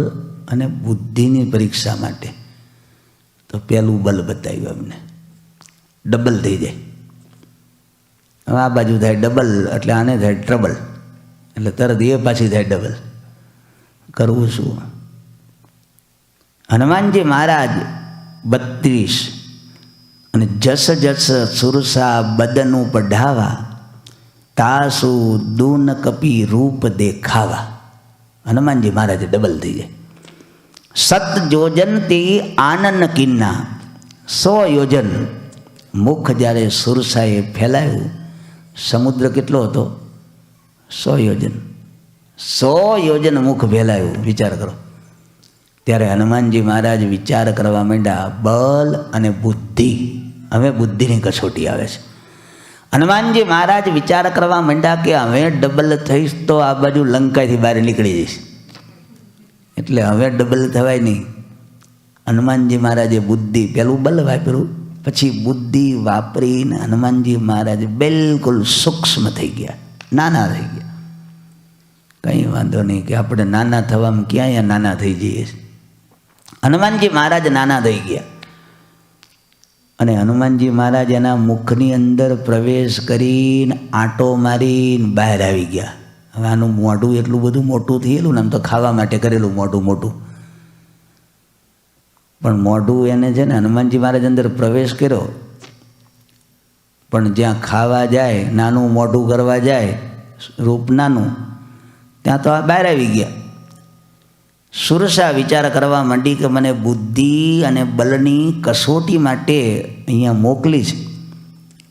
અને બુદ્ધિની પરીક્ષા માટે તો પહેલું બલ બતાવ્યું અમને, ડબલ થઈ જાય. હવે આ બાજુ થાય ડબલ એટલે આને થાય ટ્રબલ, એટલે તરત એ પાછી થાય ડબલ. કરવું શું? હનુમાનજી મહારાજ 32 અને જસ જસ સુરસા બદનું પઢાવા, તાસુ દૂન કપી રૂપ દેખાવા. હનુમાનજી મહારાજ ડબલ થઈ જાય. 7 યોજન તે આનન કિન્ના, 100 યોજન મુખ જ્યારે સુરસાએ ફેલાયું. સમુદ્ર કેટલો હતો? 100 યોજન. 100 યોજન મુખ ફેલાયું, વિચાર કરો. ત્યારે હનુમાનજી મહારાજ વિચાર કરવા માંડ્યા, બલ અને બુદ્ધિ. હવે બુદ્ધિની કસોટી આવે છે. હનુમાનજી મહારાજ વિચાર કરવા માંડ્યા કે હવે ડબલ થઈશ તો આ બાજુ લંકાથી બહાર નીકળી જઈશ, એટલે હવે ડબલ થવાય નહીં. હનુમાનજી મહારાજે બુદ્ધિ, પેલું બલ વાપર્યું, પછી બુદ્ધિ વાપરીને હનુમાનજી મહારાજ બિલકુલ સૂક્ષ્મ થઈ ગયા, નાના થઈ ગયા. કંઈ વાંધો નહીં કે આપણે નાના થવામાં ક્યાંય નાના થઈ જઈએ. હનુમાનજી મહારાજ નાના થઈ ગયા અને હનુમાનજી મહારાજ એના મુખની અંદર પ્રવેશ કરીને આંટો મારીને બહાર આવી ગયા. હવે આનું મોઢું એટલું બધું મોટું થયેલું ને, આમ તો ખાવા માટે કરેલું મોઢું મોટું. પણ મોઢું એને છે ને હનુમાનજી મહારાજ અંદર પ્રવેશ કર્યો, પણ જ્યાં ખાવા જાય, નાનું મોઢું કરવા જાય, રૂપ નાનું, ત્યાં તો આ બહાર આવી ગયા. સુરસા વિચાર કરવા માંડી કે મને બુદ્ધિ અને બલની કસોટી માટે અહીંયા મોકલી છે,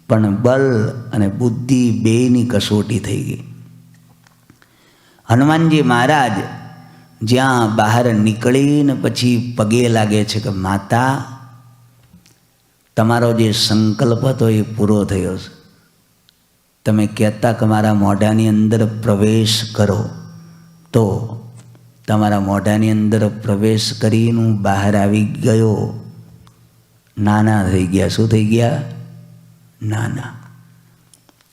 પણ બલ અને બુદ્ધિ બેયની કસોટી થઈ ગઈ. હનુમાનજી મહારાજ જ્યાં બહાર નીકળીને પછી પગે લાગે છે કે માતા, તમારો જે સંકલ્પ હતો એ પૂરો થયો છે. તમે કહેતા કે મારા મોઢાની અંદર પ્રવેશ કરો, તો તમારા મોઢાની અંદર પ્રવેશ કરીને હું બહાર આવી ગયો. નાના થઈ ગયા. શું થઈ ગયા? નાના.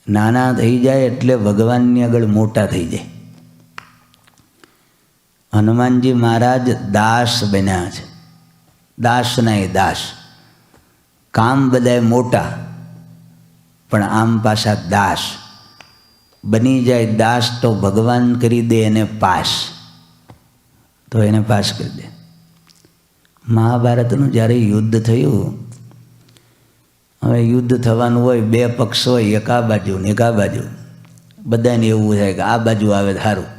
નાના થઈ જાય એટલે ભગવાનની આગળ મોટા થઈ જાય. હનુમાનજી મહારાજ દાસ બન્યા છે. દાસના એ દાસ. કામ બધાય મોટા, પણ આમ પાછા દાસ. બની જાય દાસ તો ભગવાન કરી દે એને પાસ, તો એને પાસ કરી દે. મહાભારતનું જ્યારે યુદ્ધ થયું, હવે યુદ્ધ થવાનું હોય, બે પક્ષ હોય, એક આ બાજુ ને એક આ બાજુ, બધાને એવું થાય કે આ બાજુ આવે તો સારું,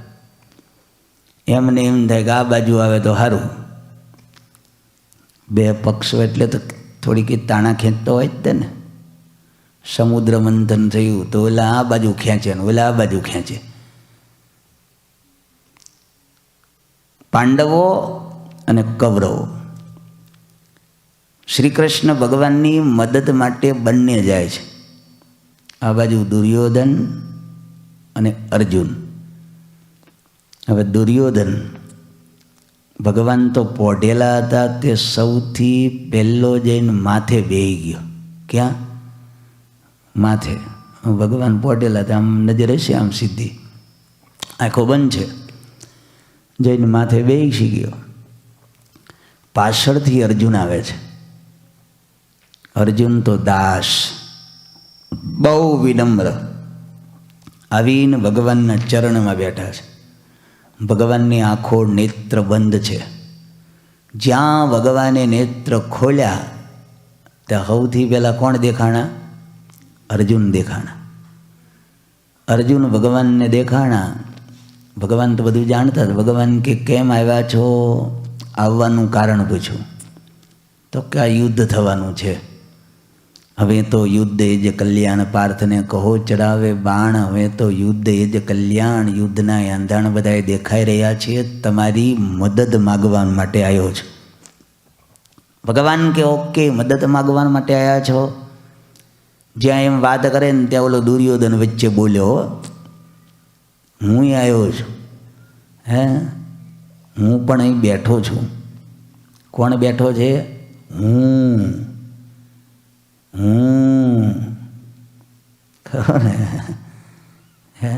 એમને એમ થાય કે આ બાજુ આવે તો સારું. બે પક્ષો એટલે તો થોડીક તાણા ખેંચતો હોય જ તે ને. સમુદ્ર મંથન થયું તો ઓલા આ બાજુ ખેંચે ને ઓલા આ બાજુ ખેંચે. પાંડવો અને કૌરવો શ્રી કૃષ્ણ ભગવાનની મદદ માટે બંને જાય છે. આ બાજુ દુર્યોધન અને અર્જુન. હવે દુર્યોધન, ભગવાન તો પોઢેલા હતા, તે સૌથી પહેલો જઈને માથે બેહી ગયો. ક્યાં? માથે. ભગવાન પોઢેલા હતા, આમ નજર હશે આમ સીધી, આંખો બંધ છે, જઈને માથે બેસી ગયો. પાછળથી અર્જુન આવે છે. અર્જુન તો દાસ, બહુ વિનમ્ર, આવીને ભગવાનના ચરણમાં બેઠા છે. ભગવાનની આંખો નેત્ર બંધ છે. જ્યાં ભગવાને નેત્ર ખોલ્યા ત્યાં સૌથી પહેલાં કોણ દેખાણા? અર્જુન દેખાણા. અર્જુન ભગવાનને દેખાણા. ભગવાન તો બધું જાણતા હતા. ભગવાન કે કેમ આવ્યા છો? આવવાનું કારણ પૂછ્યું તો કે આ યુદ્ધ થવાનું છે. હવે તો યુદ્ધ એ જ કલ્યાણ, પાર્થને કહો ચડાવે બાણ. હવે તો યુદ્ધ એ જ કલ્યાણ, યુદ્ધના આંધાણ બધાએ દેખાઈ રહ્યા છે, તમારી મદદ માગવા માટે આવ્યો છું. ભગવાન કે ઓકે, મદદ માગવા માટે આવ્યા છો. જ્યાં એમ વાત કરે ને ત્યાં ઓલો દુર્યોધન વચ્ચે બોલ્યો, હું આવ્યો છું. હે, હું પણ અહીં બેઠો છું. કોણ બેઠો છે? હું. ખરો ને? હે,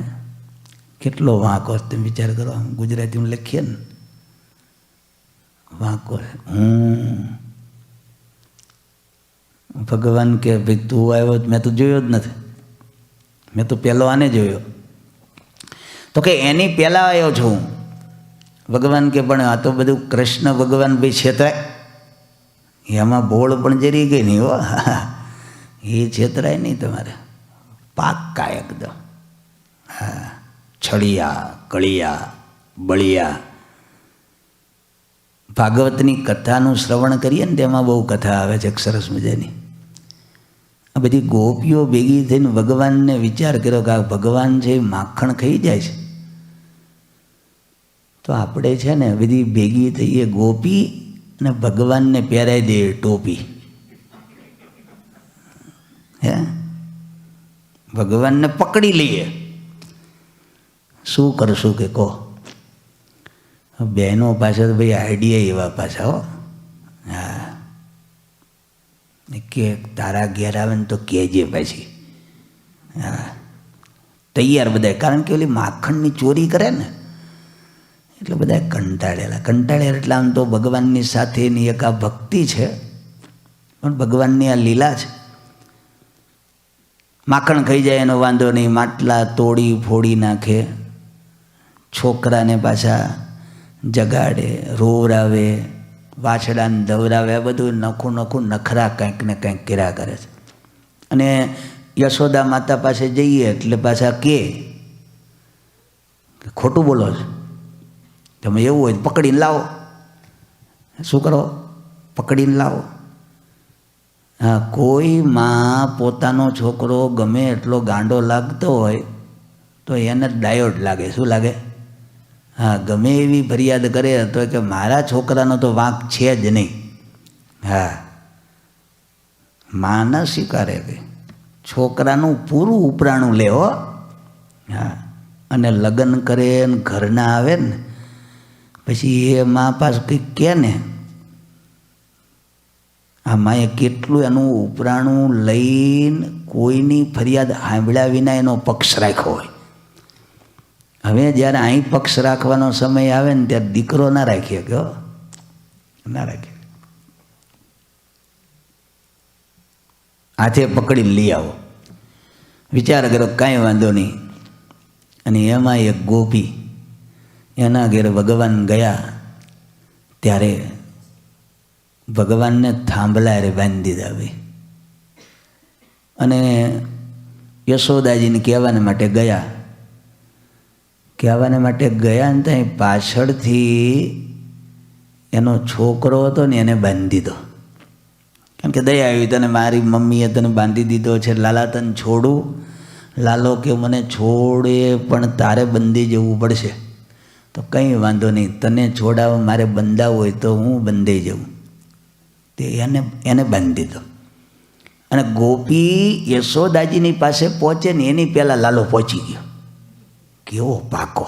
કેટલો વાંકો તમે વિચાર કરો. આમ ગુજરાતીમાં લખીએ ને, વાંકો. ભગવાન કે ભાઈ તું આવ્યો, મેં તો જોયો જ નથી, મેં તો પહેલો આને જોયો. તો કે એની પહેલાં આવ્યો છું. ભગવાન કે પણ આ તો બધું કૃષ્ણ ભગવાન ભાઈ છેતરાય, એમાં ભોળ પણ જરી ગઈ નહીં હો. એ છેતરાય નહીં તમારે, પાક્કા એકદમ. હા, છળિયા, કળિયા, બળિયા. ભાગવતની કથાનું શ્રવણ કરીએ ને તેમાં બહુ કથા આવે છે સરસ મજાની. આ બધી ગોપીઓ ભેગી થઈને ભગવાનને વિચાર કર્યો કે આ ભગવાન છે એ માખણ ખાઈ જાય છે, તો આપણે છે ને બધી ભેગી થઈએ ગોપી અને ભગવાનને પહેરાવી દે ટોપી. હે, ભગવાનને પકડી લઈએ. શું કરશું કે કહો? બહેનો પાછળ ભાઈ આઈડિયા એવા પાછા હો. હા, કે તારા ઘેર આવે ને તો કહેજે પછી. હા, તૈયાર બધા. કારણ કે ઓલી માખણની ચોરી કરે ને એટલે બધા કંટાળેલા. એટલે આમ તો ભગવાનની સાથેની એક આ ભક્તિ છે, પણ ભગવાનની આ લીલા છે. માખણ ખાઈ જાય એનો વાંધો નહીં, માટલા તોડી ફોડી નાખે, છોકરાને પાછા જગાડે, રોવરાવે, વાછડાને ધવરાવે, આ બધું નખું નખું નખરા કંઈક ને કંઈક કર્યા કરે છે. અને યશોદા માતા પાસે જઈએ એટલે પાછા કે ખોટું બોલો છો, તમે એવું હોય પકડીને લાવો. શું કરો? પકડીને લાવો. હા, કોઈ માં પોતાનો છોકરો ગમે એટલો ગાંડો લાગતો હોય તો એને ડાયોડ લાગે. શું લાગે? હા, ગમે એવી ફરિયાદ કરે તો કે મારા છોકરાનો તો વાંક છે જ નહીં. હા, માં ન સ્વીકારે કે છોકરાનું પૂરું ઉપરાણું લે હો. હા, અને લગ્ન કરે ને ઘરના આવે ને પછી એ મા પાસે કંઈક કહે ને, આ માએ કેટલું એનું ઉપરાણું લઈને કોઈની ફરિયાદ સાંભળ્યા વિના એનો પક્ષ રાખ્યો હોય. હવે જ્યારે અહીં પક્ષ રાખવાનો સમય આવે ને ત્યારે દીકરો ના રાખીએ કે ના રાખીએ, હાથે પકડીને લઈ આવો. વિચાર કરો, કાંઈ વાંધો નહીં. અને એમાં એક ગોપી એના ઘેર ભગવાન ગયા ત્યારે ભગવાનને થાંભલા રે બાંધી દીધા ભાઈ. અને યશોદાજીને કહેવાને માટે ગયા. કહેવાને માટે ગયા ને ત્યાં પાછળથી એનો છોકરો હતો ને એને બાંધી દીધો. કારણ કે દયા આવી, તને મારી મમ્મીએ તને બાંધી દીધો છે, લાલા તને છોડું. લાલો કે મને છોડે પણ તારે બંધી જવું પડશે. તો કંઈ વાંધો નહીં, તને છોડાવવા મારે બંધાવવું હોય તો હું બંધાઈ જવું. તે એને બાંધી દીધો. અને ગોપી યશોદાજીની પાસે પહોંચે ને એની પહેલાં લાલો પહોંચી ગયો. કેવો પાકો!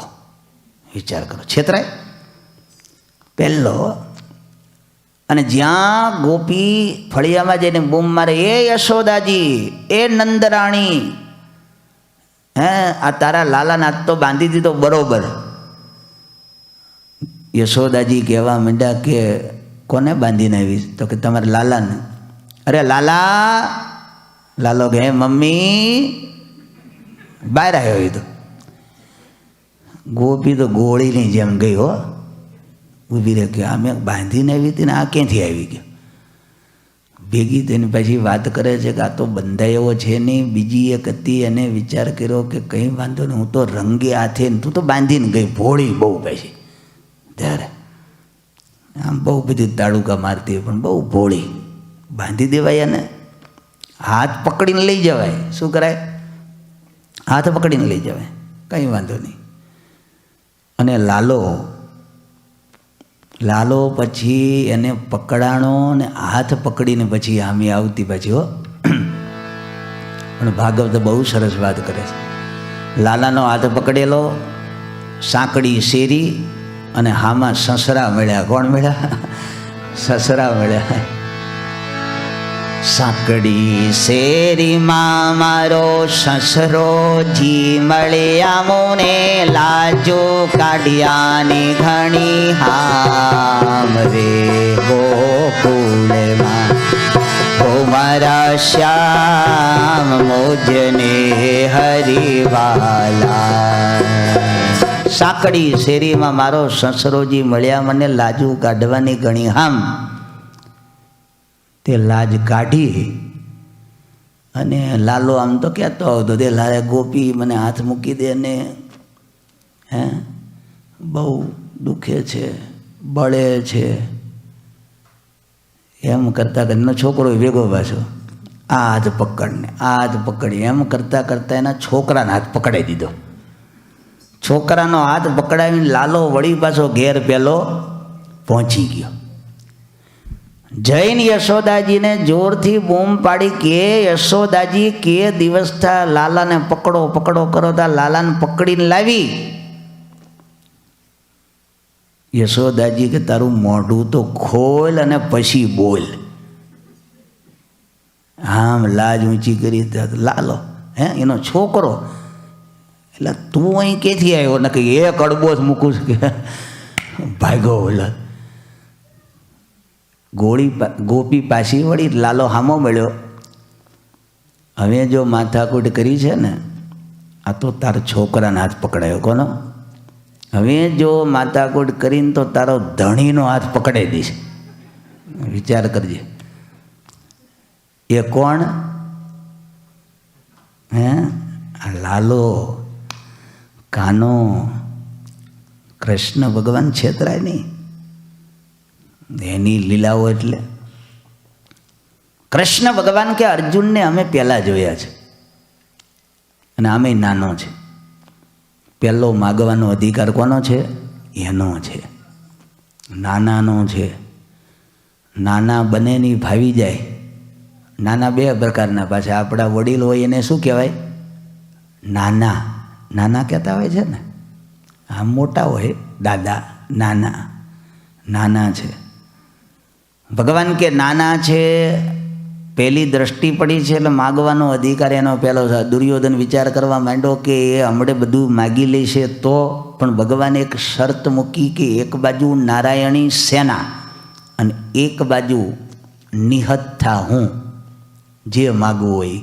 વિચાર કરો, છેતરાય પહેલો. અને જ્યાં ગોપી ફળિયામાં જઈને બૂમ મારે, એ યશોદાજી, એ નંદરાણી, આ તારા લાલાને આજ તો બાંધી દીધો બરોબર. યશોદાજી કહેવા માંડ્યા કે કોને બાંધીને આવીશ? તો કે તમારા લાલાને. અરે લાલા! લાલો કે મમ્મી, બહાર આવ્યો. એ તો ગોપી તો ગોળીની જેમ ગઈ હો, ઊભી રહે કે અમે બાંધીને આવી હતી ને આ ક્યાંથી આવી ગયો? ભેગી તેની પછી વાત કરે છે કે આ તો બંધાયેલો છે નહીં. બીજી એક હતી, એને વિચાર કર્યો કે કંઈ વાંધો નહીં, હું તો રંગે હાથે, તું તો બાંધીને ગઈ. ભોળી બહુ પછી ત્યારે આમ બહુ બધી તાળુકા મારતી હોય પણ બહુ ભોળી. બાંધી દેવાય એને, હાથ પકડીને લઈ જવાય. શું કરાય? હાથ પકડીને લઈ જવાય, કંઈ વાંધો નહીં. અને લાલો પછી એને પકડાણો ને હાથ પકડીને પછી આમી આવતી પછી હો. પણ ભાગવત બહુ સરસ વાત કરે છે. લાલાનો હાથ પકડેલો, સાંકડી શેરી, અને હામાં સસરા મળ્યા. કોણ મળ્યા? સસરા મળ્યા. સાંકડી શેરીમાં મારો સસરોજી મળ્યા, મોને લાજો કાઢ્યાની ઘણી હામ રે ગોકુળમાં. ઓ મારા શ્યામ મોજને હરિવાલા. સાંકડી શેરીમાં મારો સસરોજી મળ્યા, મને લાજુ કાઢવાની ઘણી હામ. તે લાજ કાઢી અને લાલો આમ તો કહેતો આવતો, તે લાલે ગોપી મને હાથ મૂકી દે ને, હે બહુ દુખે છે, બળે છે. એમ કરતાં કરતાં છોકરો ભેગો પાછો, આ હાથ પકડને, આ હાથ પકડી, એમ કરતાં કરતાં એના છોકરાને હાથ પકડાવી દીધો. છોકરાનો હાથ પકડાવીને લાલો વળી પાછો ઘેર પેલો પહોંચી ગયો. જૈન યશોદાજીને જોરથી બૂમ પાડી કે યશોદાજી, કે દિવસ થા લાલાને પકડો પકડો કરો, તા લાલાને પકડીને લાવી. યશોદાજી કે તારું મોઢું તો ખોલ અને પછી બોલ. આમ લાજ ઊંચી કરી. લાલો એનો છોકરો, એટલે તું અહીં ક્યાંથી આવ્યો? ને કે એક અડબો જ મૂકું છું કે ભાગ્યો. ઓલા ગોપી પાછી વળી, લાલો હામો મળ્યો. હવે જો માથાકૂટ કરી છે ને, આ તો તારા છોકરાને હાથ પકડાયો. કોનો? હવે જો માથાકૂટ કરીને તો તારો ધણીનો હાથ પકડાઈ દઈશ. વિચાર કરજે. એ કોણ? હે, લાલો, કાનો. કૃષ્ણ ભગવાન છેતરાય નહીં, એની લીલાઓ. એટલે કૃષ્ણ ભગવાન કે અર્જુનને અમે પહેલાં જોયા છે અને આમે નાનો છે. પહેલો માગવાનો અધિકાર કોનો છે? એનો છે, નાનાનો છે. નાના બને નહીં, ભાવી જાય. નાના બે પ્રકારના પાછા. આપણા વડીલ હોય એને શું કહેવાય? નાના. નાના કહેતા હોય છે ને. આમ મોટા હોય દાદા, નાના. નાના છે. ભગવાન કે નાના છે. પહેલી દ્રષ્ટિ પડી છે એટલે માગવાનો અધિકાર એનો પહેલો. દુર્યોધન વિચાર કરવા માંડ્યો કે એ હમણાં બધું માગી લેશે તો. પણ ભગવાને એક શરત મૂકી કે એક બાજુ નારાયણી સેના અને એક બાજુ નિહત્થા હું, જે માગવું હોય.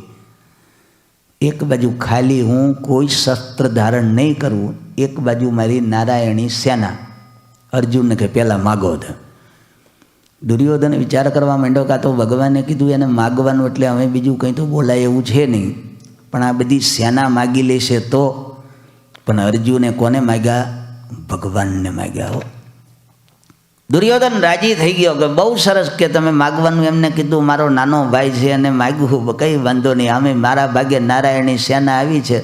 એક બાજુ ખાલી હું, કોઈ શસ્ત્ર ધારણ નહીં કરવું. એક બાજુ મારી નારાયણી સેના. અર્જુનને કે પહેલાં માગો. દુર્યોધન વિચાર કરવા માંડ્યો કાં તો ભગવાને કીધું એને માગવાનું એટલે અમે બીજું કંઈ તો બોલાય એવું છે નહીં, પણ આ બધી સેના માગી લેશે તો. પણ અર્જુને કોને માગ્યા? ભગવાનને માગ્યા. હો, દુર્યોધન રાજી થઈ ગયો કે બહુ સરસ કે તમે માગવાનું એમને કીધું, મારો નાનો ભાઈ છે અને માગ્યું, કંઈ વાંધો નહીં. આમે મારા ભાગ્યે નારાયણની સેના આવી છે,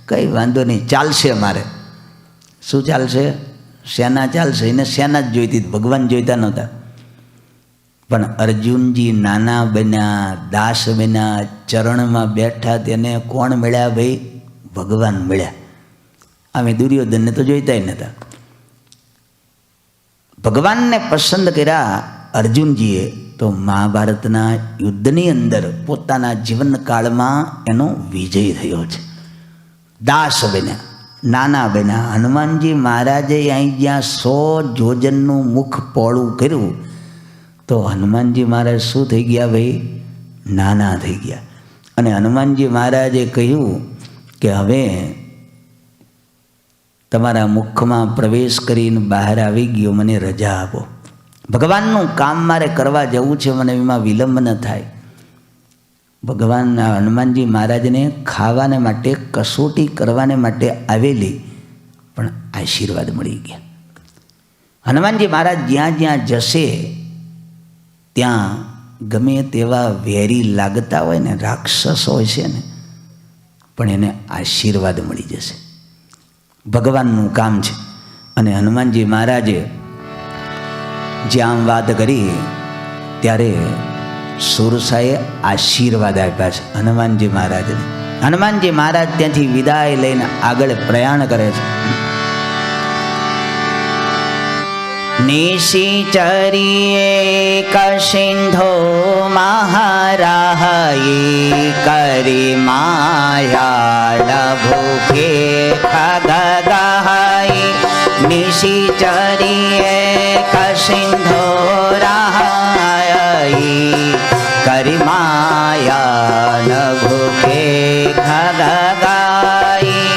કંઈ વાંધો નહીં, ચાલશે. મારે શું ચાલશે? સેના ચાલશે. એને સેના જ જોઈતી, ભગવાન જોઈતા નહોતા. પણ અર્જુનજી નાના બન્યા, દાસ બન્યા, ચરણમાં બેઠા. તેને કોણ મળ્યા ભાઈ? ભગવાન મળ્યા. આમે દુર્યોધનને તો જોઈતાય નહોતા. ભગવાનને પસંદ કર્યા અર્જુનજીએ તો મહાભારતના યુદ્ધની અંદર પોતાના જીવનકાળમાં એનો વિજય થયો છે. દાસ બન્યા, નાના બન્યા. હનુમાનજી મહારાજે અહીં જ્યાં 100 જોજનનું મુખ પહોળું કર્યું તો હનુમાનજી મહારાજ શું થઈ ગયા ભાઈ? નાના થઈ ગયા. અને હનુમાનજી મહારાજે કહ્યું કે હવે તમારા મુખમાં પ્રવેશ કરીને બહાર આવી ગયો, મને રજા આપો. ભગવાનનું કામ મારે કરવા જવું છે, મને એમાં વિલંબ ન થાય. ભગવાન હનુમાનજી મહારાજને ખાવાને માટે, કસોટી કરવાને માટે આવેલી, પણ આશીર્વાદ મળી ગયા. હનુમાનજી મહારાજ જ્યાં જ્યાં જશે ત્યાં ગમે તેવા વેરી લાગતા હોય ને, રાક્ષસ હોય છે ને, પણ એને આશીર્વાદ મળી જશે. ભગવાનનું કામ છે. અને હનુમાનજી મહારાજે જ્યાં વાત કરી ત્યારે સુરસાએ આશીર્વાદ આપ્યા છે હનુમાનજી મહારાજને. હનુમાનજી મહારાજ ત્યાંથી વિદાય લઈને આગળ પ્રયાણ કરે છે. નિશિચરીએ કસિંધો મહારાહી કરી માયા ભૂખે ખગગાહી. નિશિચરીએ કસિંધો રાહી કરી માયા ભૂખે ખગગાહી.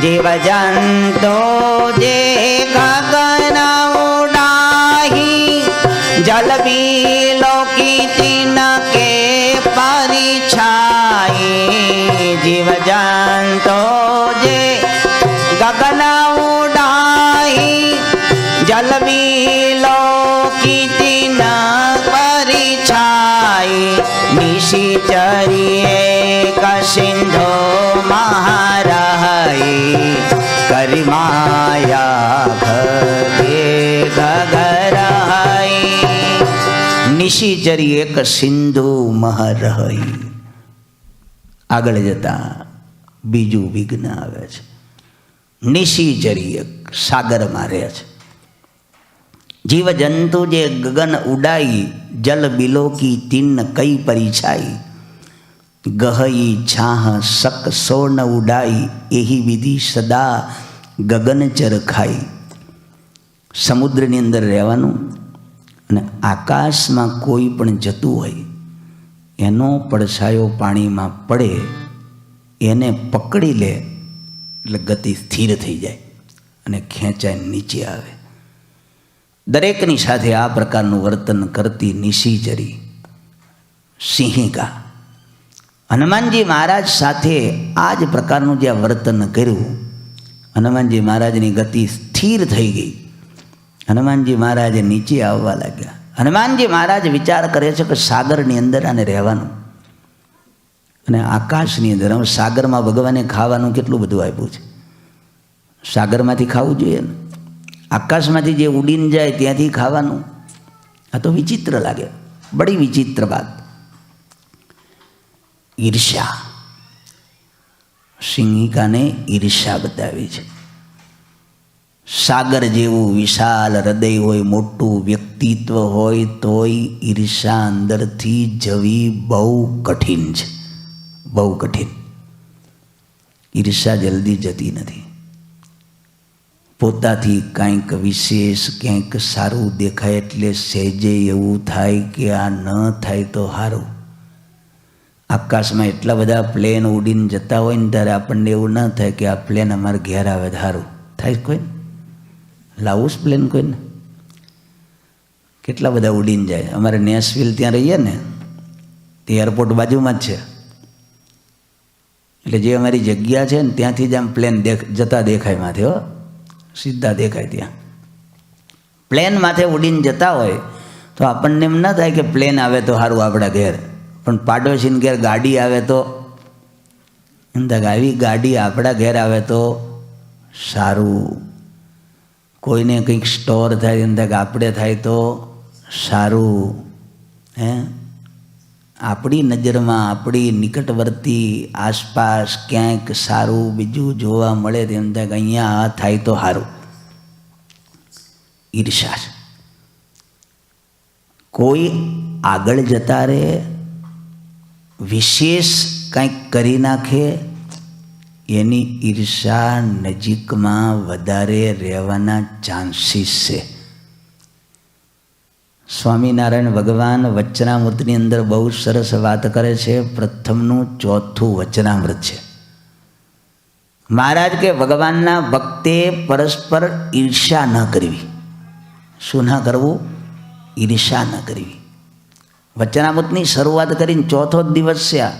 જીવ જંતો જે ગગન जल बिलो की तीन के परिछाई. जीव जंतो जे गगन उड़ाई जल बिलो की तीन परिछाई. निशिचरिए कसिंधो महाराई करी माया भगे गगराई. નિશિચરી એક સિંધુ મહરહી. આગળ જતા બીજું વિઘ્ન આવે છે. નિશિચરી એક સાગરમાં રહે છે. જીવ જંતુ જે ગગન ઉડાઈ જલ બિલોકી તિન્ન કઈ પરિછાઈ. ગહઈ છાહ સક સોન ઉડાઈ એહી વિધિ સદા ગગનચર ખાઈ. સમુદ્રની અંદર રહેવાનું અને આકાશમાં કોઈ પણ જતું હોય એનો પડછાયો પાણીમાં પડે, એને પકડી લે એટલે ગતિ સ્થિર થઈ જાય અને ખેંચાઈ નીચે આવે. દરેકની સાથે આ પ્રકારનું વર્તન કરતી નિશિચરી સિંહિકા હનુમાનજી મહારાજ સાથે આ જ પ્રકારનું જે વર્તન કર્યું, હનુમાનજી મહારાજની ગતિ સ્થિર થઈ ગઈ. હનુમાનજી મહારાજ નીચે આવવા લાગ્યા. હનુમાનજી મહારાજ વિચાર કરે છે કે સાગરની અંદર આને રહેવાનું અને આકાશની અંદર. હવે સાગરમાં ભગવાને ખાવાનું કેટલું બધું આપ્યું છે. સાગરમાંથી ખાવું જોઈએ ને, આકાશમાંથી જે ઉડીને જાય ત્યાંથી ખાવાનું. આ તો વિચિત્ર લાગે, બડી વિચિત્ર વાત. ઈર્ષ્યા, સિંહિકાને ઈર્ષ્યા બતાવી છે. સાગર જેવું વિશાળ હૃદય હોય, મોટું વ્યક્તિત્વ હોય તોય ઈર્ષ્યા અંદરથી જવી બહુ કઠિન છે, બહુ કઠિન. ઈર્ષ્યા જલ્દી જતી નથી. પોતાથી કંઈક વિશેષ ક્યાંક સારું દેખાય એટલે સહેજે એવું થાય કે આ ન થાય તો સારું. આકાશમાં એટલા બધા પ્લેન ઉડીને જતા હોય ને ત્યારે આપણને એવું ન થાય કે આ પ્લેન અમારે ઘેર આવે સારું થાય. કોઈને લાવું જ પ્લેન કોઈને? કેટલા બધા ઉડીને જાય. અમારે નેશવિલ ત્યાં રહીએ ને તે એરપોર્ટ બાજુમાં જ છે, એટલે જે અમારી જગ્યા છે ને ત્યાંથી જ આમ પ્લેન જતા દેખાય માથે. હો, સીધા દેખાય. ત્યાં પ્લેન માથે ઉડીને જતા હોય તો આપણને એમ ન થાય કે પ્લેન આવે તો સારું આપણા ઘેર, પણ પાડોશીને ઘેર ગાડી આવે તો એમ થાય કે આવી ગાડી આપણા ઘેર આવે તો સારું. કોઈને કંઈક સ્ટોર થાય એમ થાય કે આપણે થાય તો સારું. હે, આપણી નજરમાં આપણી નિકટવર્તી આસપાસ ક્યાંક સારું બીજું જોવા મળે તેમ થાય કે અહીંયા આ થાય તો સારું. ઈર્ષા. કોઈ આગળ જતા રહે, વિશેષ કંઈક કરી નાખે, એની ઈર્ષા નજીકમાં વધારે રહેવાના ચાન્સીસ છે. સ્વામિનારાયણ ભગવાન વચનામૃતની અંદર બહુ સરસ વાત કરે છે. પ્રથમનું ચોથું વચનામૃત છે. મહારાજ કે ભગવાનના ભક્તે પરસ્પર ઈર્ષા ન કરવી. શું ના કરવું? ઈર્ષા ન કરવી. વચનામૃતની શરૂઆત કરીને ચોથો જ દિવસ છે. આ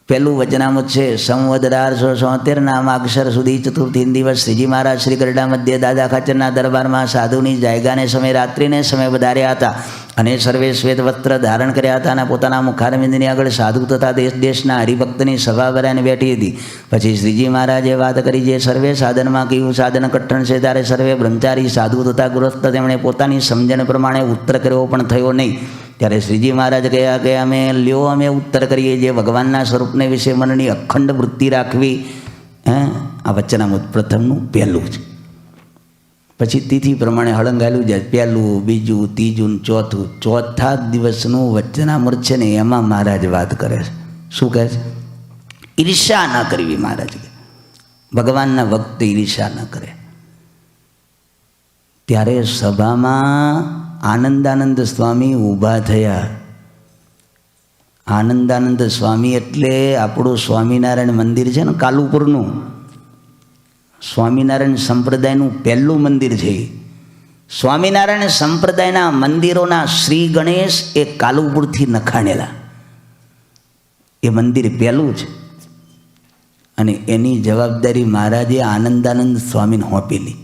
પહેલું વચનામૃત છે. સંવત 1873 માગસર સુધી ચતુર્થી દિવસ શ્રીજી મહારાજ શ્રી ગરડા મધ્ય દાદા ખાચરના દરબારમાં સાધુની જાયગાને સમય રાત્રિને સમય વધાર્યા હતા અને સર્વે શ્વેત વસ્ત્ર ધારણ કર્યા હતા અને પોતાના મુખારવિંદની આગળ સાધુ તથા દેશ દેશના હરિભક્તની સભા ભરાઈને બેઠી હતી. પછી શ્રીજી મહારાજે વાત કરી, જે સર્વે સાધનમાં કયું સાધન કઠણ છે ત્યારે સર્વે બ્રહ્મચારી સાધુ તથા ગૃહસ્થ તેમણે પોતાની સમજણ પ્રમાણે ઉત્તર કર્યો પણ થયો નહીં. ત્યારે શ્રીજી મહારાજ કહ્યા કે અમે ઉત્તર કરીએ, જે ભગવાનના સ્વરૂપને વિશે મનની અખંડ વૃત્તિ રાખવી. આ વચનામૃત પ્રથમનું પહેલું છે. પછી તિથિ પ્રમાણે હળંગાયેલું જાય. પહેલું, બીજું, ત્રીજું, ચોથું. ચોથા દિવસનું વચનામૃત છે ને એમાં મહારાજ વાત કરે છે. શું કહે છે? ઈર્ષા ન કરવી. મહારાજ કહે ભગવાનના ભક્ત ઈર્ષા ન કરે. ત્યારે સભામાં આનંદાનંદ સ્વામી ઊભા થયા. આનંદાનંદ સ્વામી એટલે આપણું સ્વામિનારાયણ મંદિર છે ને કાલુપુરનું, સ્વામિનારાયણ સંપ્રદાયનું પહેલું મંદિર છે. સ્વામિનારાયણ સંપ્રદાયના મંદિરોના શ્રી ગણેશ એ કાલુપુરથી નખાણેલા. એ મંદિર પહેલું છે અને એની જવાબદારી મહારાજે આનંદાનંદ સ્વામીને સોંપેલી.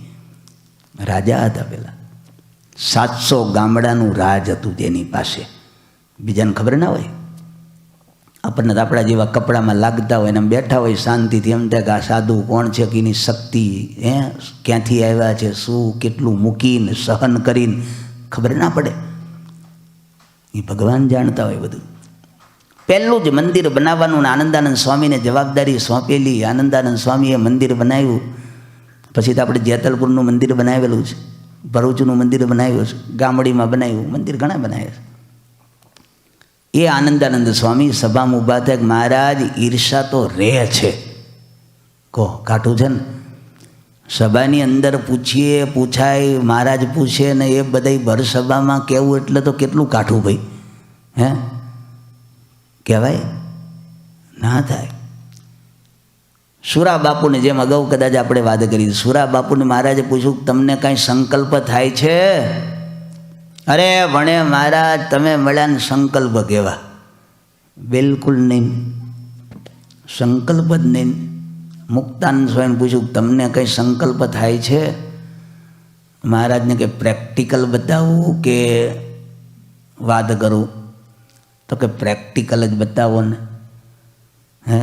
રાજા હતા પહેલાં. 700 ગામડાનું રાજ હતું જેની પાસે. બીજાને ખબર ના હોય. આપણને તો આપણા જેવા કપડામાં લાગતા હોય ને બેઠા હોય શાંતિથી, એમ થાય કે આ સાધુ કોણ છે, કે એની શક્તિ ક્યાંથી આવ્યા છે, શું કેટલું મૂકીને સહન કરીને ખબર ના પડે. એ ભગવાન જાણતા હોય બધું. પહેલું જ મંદિર બનાવવાનું આનંદાનંદ સ્વામીને જવાબદારી સોંપેલી. આનંદાનંદ સ્વામીએ મંદિર બનાવ્યું. પછી તો આપણે જેતલપુરનું મંદિર બનાવેલું છે, ભરૂચનું મંદિર બનાવ્યું છે, ગામડીમાં બનાવ્યું મંદિર ઘણા બનાવ્યા છે. એ આનંદાનંદ સ્વામી સભામાં ઊભા થાય કે મહારાજ ઈર્ષા તો રહે છે. કહો, કાઠું છે ને? સભાની અંદર પૂછાય, મહારાજ પૂછે ને એ બધા ભર સભામાં કહેવું એટલે તો કેટલું કાઠું ભાઈ. હે, કહેવાય ના થાય. સુરા બાપુને જેમ અગાઉ કદાચ આપણે વાત કરી, સુરા બાપુને મહારાજે પૂછ્યું તમને કાંઈ સંકલ્પ થાય છે? અરે ભણે મહારાજ તમે મળ્યા ને સંકલ્પ કેવા? બિલકુલ નહીં, સંકલ્પ જ નહીં. મુક્તાનંદ સ્વામીને પૂછ્યું તમને કંઈ સંકલ્પ થાય છે? મહારાજને કે પ્રેક્ટિકલ બતાવવું કે વાત કરું? તો કે પ્રેક્ટિકલ જ બતાવો ને. હે,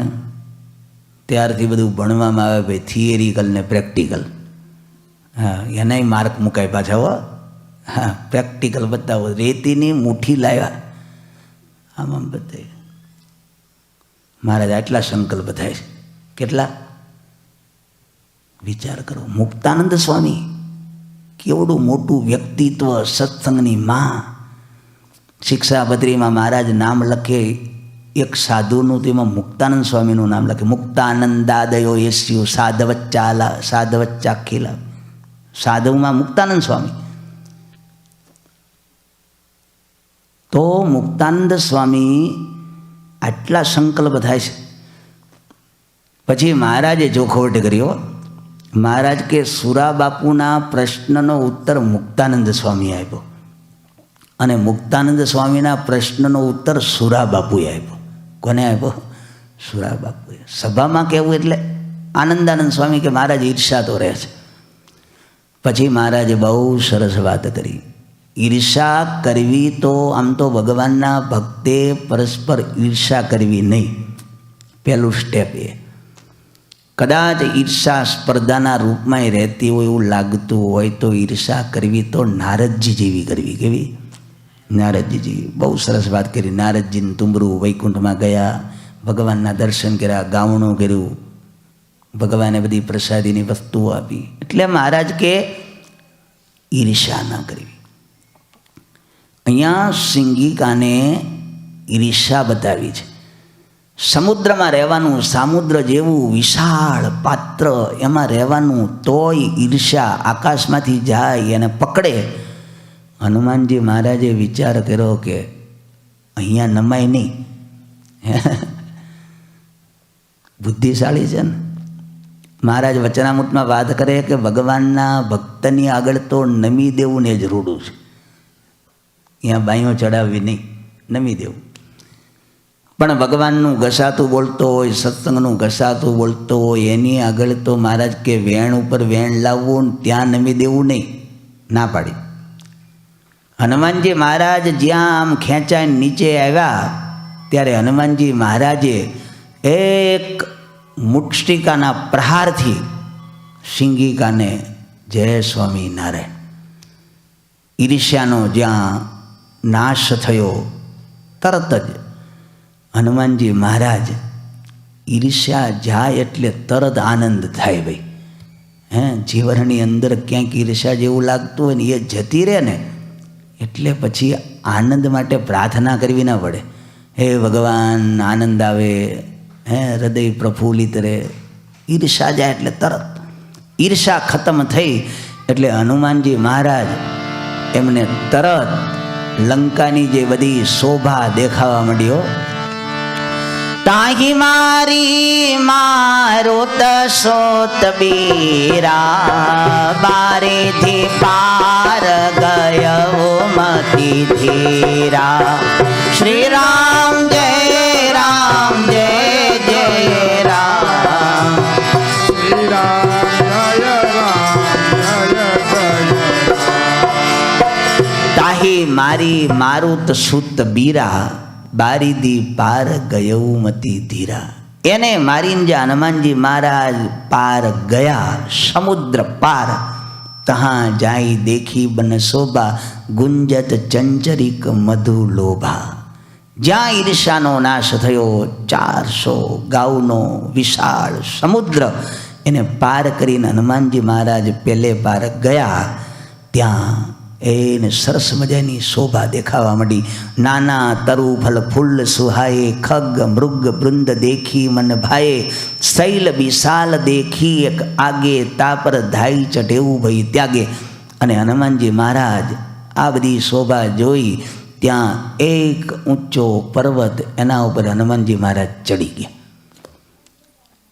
ત્યારથી બધું ભણવામાં આવે ભાઈ, થિયરિકલ ને પ્રેક્ટિકલ. હા, એનાય માર્ક મુકાય પાછા. હો હા, પ્રેક્ટિકલ બતાવો. રેતીની મુઠ્ઠી લાવ્યા, આમ બતાવી. મહારાજ આટલા સંકલ્પ થાય છે. કેટલા? વિચાર કરો. મુક્તાનંદ સ્વામી કેવડું મોટું વ્યક્તિત્વ, સત્સંગની માં. શિક્ષાપત્રીમાં મહારાજ નામ લખે એક સાધુનું, તેમાં મુક્તાનંદ સ્વામીનું નામ લખે. મુક્તાનંદાદયો યસ્યુ સાધવચ્ચાખીલા. સાધુમાં મુક્તાનંદ સ્વામી. તો મુક્તાનંદ સ્વામી આટલા સંકલ્પ થાય છે. પછી મહારાજે જોખવટ કર્યો. મહારાજ કે સુરા બાપુના પ્રશ્નનો ઉત્તર મુક્તાનંદ સ્વામી આપ્યો અને મુક્તાનંદ સ્વામીના પ્રશ્નનો ઉત્તર સુરા બાપુએ આપ્યો. કોને આપ્યો? સુરા બાપુએ. સભામાં કહેવું એટલે આનંદાનંદ સ્વામી કે મહારાજ ઈર્ષા તો રહે છે. પછી મહારાજે બહુ સરસ વાત કરી. ઈર્ષા કરવી તો આમ તો ભગવાનના ભક્તે પરસ્પર ઈર્ષા કરવી નહીં, પહેલું સ્ટેપ એ. કદાચ ઈર્ષા સ્પર્ધાના રૂપમાં રહેતી હોય એવું લાગતું હોય તો ઈર્ષા કરવી તો નારદજી જેવી કરવી. કેવી? નારદજી જેવી. બહુ સરસ વાત કરી. નારદજીને તુંબરું વૈકુંઠમાં ગયા, ભગવાનના દર્શન કર્યા, ગાવણું કર્યું, ભગવાને બધી પ્રસાદીની વસ્તુઓ આપી. એટલે મહારાજ કે ઈર્ષા ના કરવી. અહીંયા સિંગિકાને ઈર્ષા બતાવી છે. સમુદ્રમાં રહેવાનું, સમુદ્ર જેવું વિશાળ પાત્ર એમાં રહેવાનું, તોય ઈર્ષા આકાશમાંથી જાય અને પકડે. હનુમાનજી મહારાજે વિચાર કર્યો કે અહીંયા નમાય નહીં. બુદ્ધિશાળી છે ને. મહારાજ વચનામૃતમાં વાત કરે કે ભગવાનના ભક્તની આગળ તો નમી દેવું ને જ રૂડું છે. અહીંયા બાઈઓ ચડાવવી નહીં, નમી દેવું. પણ ભગવાનનું ઘસાતું બોલતો હોય, સત્સંગનું ઘસાતું બોલતો હોય, એની આગળ તો મહારાજ કે વેણ ઉપર વેણ લાવવું, ત્યાં નમી દેવું નહીં, ના પાડી. હનુમાનજી મહારાજ જ્યાં આમ ખેંચાઈને નીચે આવ્યા ત્યારે હનુમાનજી મહારાજે એક મુષ્ટિકાના પ્રહારથી સિંગિકાને જય સ્વામી નારાયણ. ઈર્ષ્યાનો જ્યાં નાશ થયો તરત જ હનુમાનજી મહારાજ, ઈર્ષ્યા જાય એટલે તરત આનંદ થાય ભાઈ. જીવનની અંદર ક્યાંક ઈર્ષ્યા જેવું લાગતું હોય ને એ જતી રહે ને એટલે પછી આનંદ માટે પ્રાર્થના કરવી ના પડે. હે ભગવાન આનંદ આવે, હૃદય પ્રફુલ્લિત રહે. ઈર્ષા જાય એટલે તરત. ઈર્ષા ખતમ થઈ એટલે હનુમાનજી મહારાજ એમને તરત લંકાની જે બધી શોભા દેખાવા માંડ્યો. તાહી મારી મારો તસોત બીરા, બારેથી પાર ગયો મતી ધીરા. શ્રી રામ જય રામ જય જય રામ. શ્રી રામ જય રામ જય જય રામ. તાહી મારી મારુત સુત બીરા, બારીદી પાર ગયો મતી ધીરા. એને મારીને જે હનુમાનજી મહારાજ પાર ગયા, સમુદ્ર પાર, તહાં જાય દેખી બન શોભા, ગુંજત ચંચરિક મધુ લોભા. જ્યાં ઈર્ષાનો નાશ થયો, 400 ગાઉનો વિશાળ સમુદ્ર એને પાર કરીને હનુમાનજી મહારાજ પહેલે પાર ગયા, ત્યાં એને સરસ મજાની શોભા દેખાવા માંડી. નાના તરુ ફલ ફૂલ સુહાયે, ખગ મૃગ વૃંદ દેખી મન ભાયે. શૈલ વિશાલ દેખી એક આગે, તાપર ધાઈ ચઢેવું ભઈ ત્યાગે. અને હનુમાનજી મહારાજ આ બધી શોભા જોઈ ત્યાં એક ઊંચો પર્વત, એના ઉપર હનુમાનજી મહારાજ ચડી ગયા.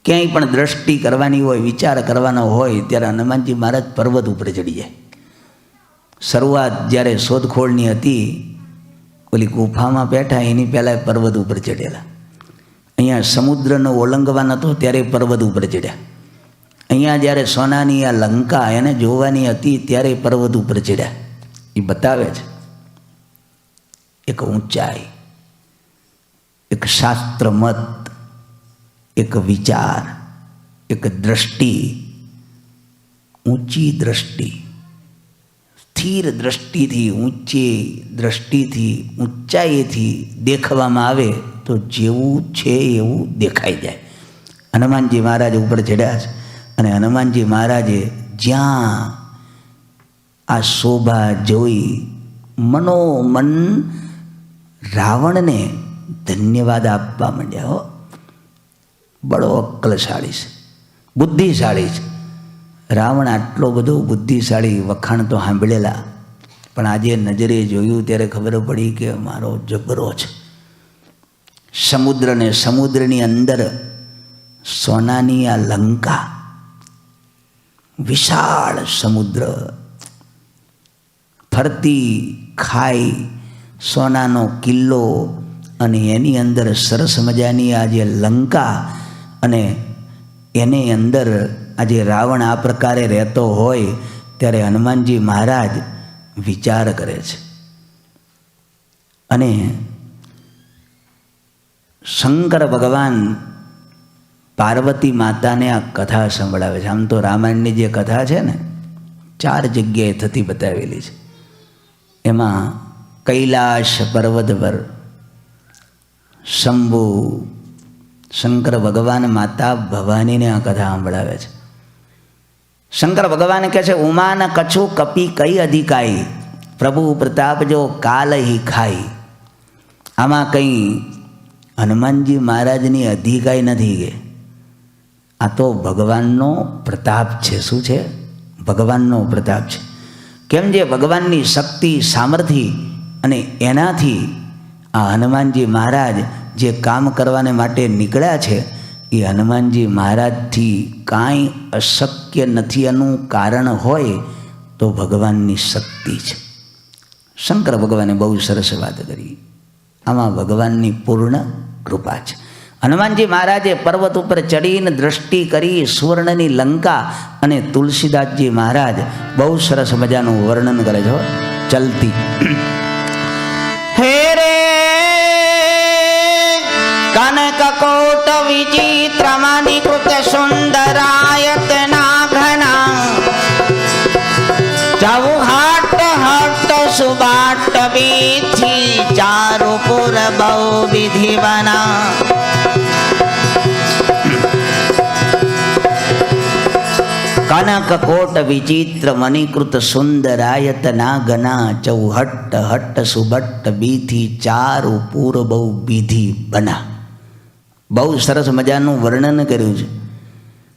ક્યાંય પણ દ્રષ્ટિ કરવાની હોય, વિચાર કરવાનો હોય, ત્યારે હનુમાનજી મહારાજ પર્વત ઉપર ચડી જાય. શરૂઆત જ્યારે શોધખોળની હતી, ઓલી ગુફામાં બેઠા એની પહેલાં પર્વત ઉપર ચડેલા. અહીંયા સમુદ્રનો ઓલંગવાન હતો ત્યારે પર્વત ઉપર ચડ્યા. અહીંયા જ્યારે સોનાની આ લંકા એને જોવાની હતી ત્યારે પર્વત ઉપર ચડ્યા. એ બતાવે છે એક ઊંચાઈ, એક શાસ્ત્ર મત, એક વિચાર, એક દ્રષ્ટિ, ઊંચી દ્રષ્ટિ, સ્થિર દ્રષ્ટિથી, ઊંચી દ્રષ્ટિથી, ઊંચાઈથી દેખવામાં આવે તો જેવું છે એવું દેખાઈ જાય. હનુમાનજી મહારાજ ઉપર ચડ્યા છે અને હનુમાનજી મહારાજે જ્યાં આ શોભા જોઈ મનોમન રાવણને ધન્યવાદ આપવા માંડ્યા. હો, બડો અક્કલશાળી છે, બુદ્ધિશાળી છે. રાવણ આટલો બધો બુદ્ધિશાળી, વખાણ તો સાંભળેલા, પણ આજે નજરે જોયું ત્યારે ખબર પડી કે મારો જબરો છે. સમુદ્ર ને સમુદ્રની અંદર સોનાની આ લંકા, વિશાળ સમુદ્ર, ફરતી ખાઈ, સોનાનો કિલ્લો અને એની અંદર સરસ મજાની આ જે લંકા અને એની અંદર આજે રાવણ આ પ્રકારે રહેતો હોય ત્યારે હનુમાનજી મહારાજ વિચાર કરે છે. અને શંકર ભગવાન પાર્વતી માતાને આ કથા સંભળાવે છે. આમ તો રામાયણની જે કથા છે ને 4 જગ્યાએ થતી બતાવેલી છે. એમાં કૈલાશ પર્વત પર શંભુ શંકર ભગવાન માતા ભવાનીને આ કથા સંભળાવે છે. શંકર ભગવાન કહે છે, ઉમાન કછુ કપી કઈ અધિકાઈ, પ્રભુ પ્રતાપ જો કાલ હી ખાઈ. આમાં કંઈ હનુમાનજી મહારાજની અધિકાઈ નથી કે આ તો ભગવાનનો પ્રતાપ છે. શું છે? ભગવાનનો પ્રતાપ છે. કેમ? જે ભગવાનની શક્તિ, સામર્થ્ય અને એનાથી આ હનુમાનજી મહારાજ જે કામ કરવાને માટે નીકળ્યા છે એ હનુમાનજી મહારાજથી કાંઈ અશક્ય નથી. એનું કારણ હોય તો ભગવાનની શક્તિ છે. શંકર ભગવાને બહુ સરસ વાત કરી. આમાં ભગવાનની પૂર્ણ કૃપા છે. હનુમાનજી મહારાજે પર્વત ઉપર ચડીને દ્રષ્ટિ કરી સુવર્ણની લંકા, અને તુલસીદાસજી મહારાજ બહુ સરસ મજાનું વર્ણન કરે છે. ચલતી હે રે કનક કોટ વિચિત્રમણિ કૃત સુંદરાયતના ઘના, ચૌહાટ હટ સુબાટ વિધિ, ચારુપુર બહુ વિધિ બના. કનક કોટ વિચિત્ર મણિકૃત સુંદરાયતના ગના, ચૌહટ્ટ હટ્ટ સુભટ્ટ બીથી, ચારુ પૂર બહુ વિધિ બના. બહુ સરસ મજાનું વર્ણન કર્યું છે.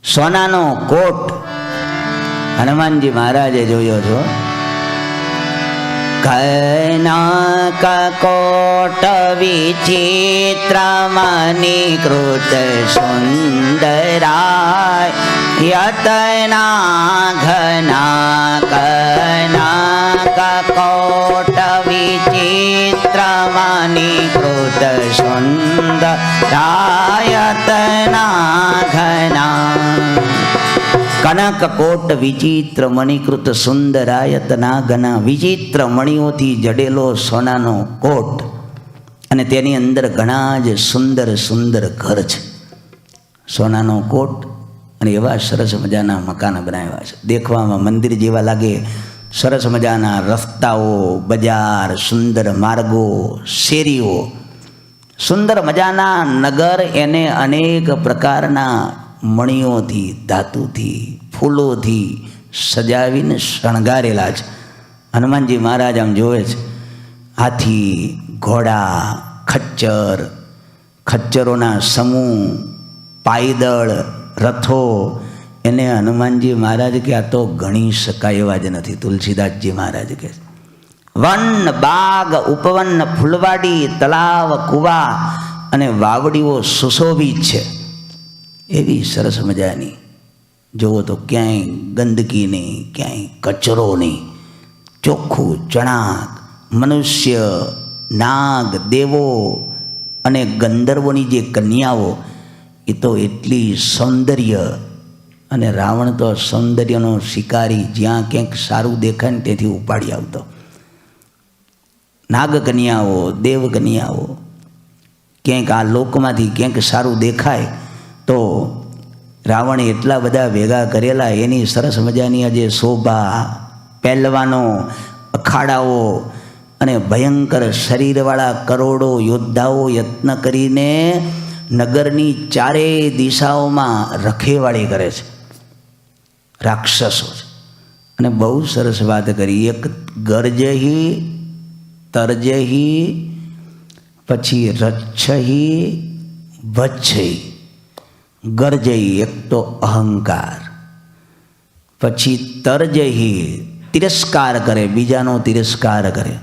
સોનાનો કોટ હનુમાનજી મહારાજે જોયો છો. કનક કોટ વિચિત્ર મણિકૃત સુંદરાય યતના ઘના, કનક કોટ વિચિત્ર મણિકૃત સુંદરાયતના ઘના. કનક કોટ વિચિત્ર મણિકૃત સુંદરાયતના ઘના. વિચિત્ર મણિઓથી જડેલો સોનાનો કોટ, અને તેની અંદર ઘણા જ સુંદર સુંદર ઘર છે. સોનાનો કોટ અને એવા સરસ મજાના મકાન બનાવ્યા છે. દેખવામાં મંદિર જેવા લાગે. સરસ મજાના રસ્તાઓ, બજાર, સુંદર માર્ગો, શેરીઓ, સુંદર મજાના નગર એને અનેક પ્રકારના મણીઓથી, ધાતુથી, ફૂલોથી સજાવીને શણગારેલા છે. હનુમાનજી મહારાજ આમ જોવે છે. હાથી, ઘોડા, ખચ્ચર, ખચ્ચરોના સમૂહ, પાયદળ, રથો, એને હનુમાનજી મહારાજ કે આ તો ગણી શકાય એવા જ નથી. તુલસીદાસજી મહારાજ કે વન, બાગ, ઉપવન, ફૂલવાડી, તલાવ, કુવા અને વાવડીઓ સુશોભિત છે. એવી સરસ મજાની. જુઓ તો ક્યાંય ગંદકી નહીં, ક્યાંય કચરો નહીં, ચોખ્ખું ચણાક. મનુષ્ય, નાગ, દેવો અને ગંધર્વોની જે કન્યાઓ એ તો એટલી સૌંદર્ય, અને રાવણ તો સૌંદર્યનો શિકારી, જ્યાં ક્યાંક સારું દેખાય ને ત્યાંથી ઉપાડી આવતો. નાગ કન્યાઓ, દેવ કન્યાઓ, ક્યાંક આ લોકમાંથી ક્યાંક સારું દેખાય તો રાવણે એટલા બધા ભેગા કરેલા. એની સરસ મજાની આજે શોભા, પહેલવાનો, અખાડાઓ અને ભયંકર શરીરવાળા કરોડો યોદ્ધાઓ યત્ન કરીને નગરની ચારેય દિશાઓમાં રખેવાળી કરે છે. રાક્ષસો છે. અને બહુ સરસ વાત કરી. એક ગર્જહી, તર્જહી, પછી રચ્છહી, વચ્છહી. ગર્જહી એક તો અહંકાર, પછી તર્જહી તિરસ્કાર કરે, બીજાનો તિરસ્કાર કરે.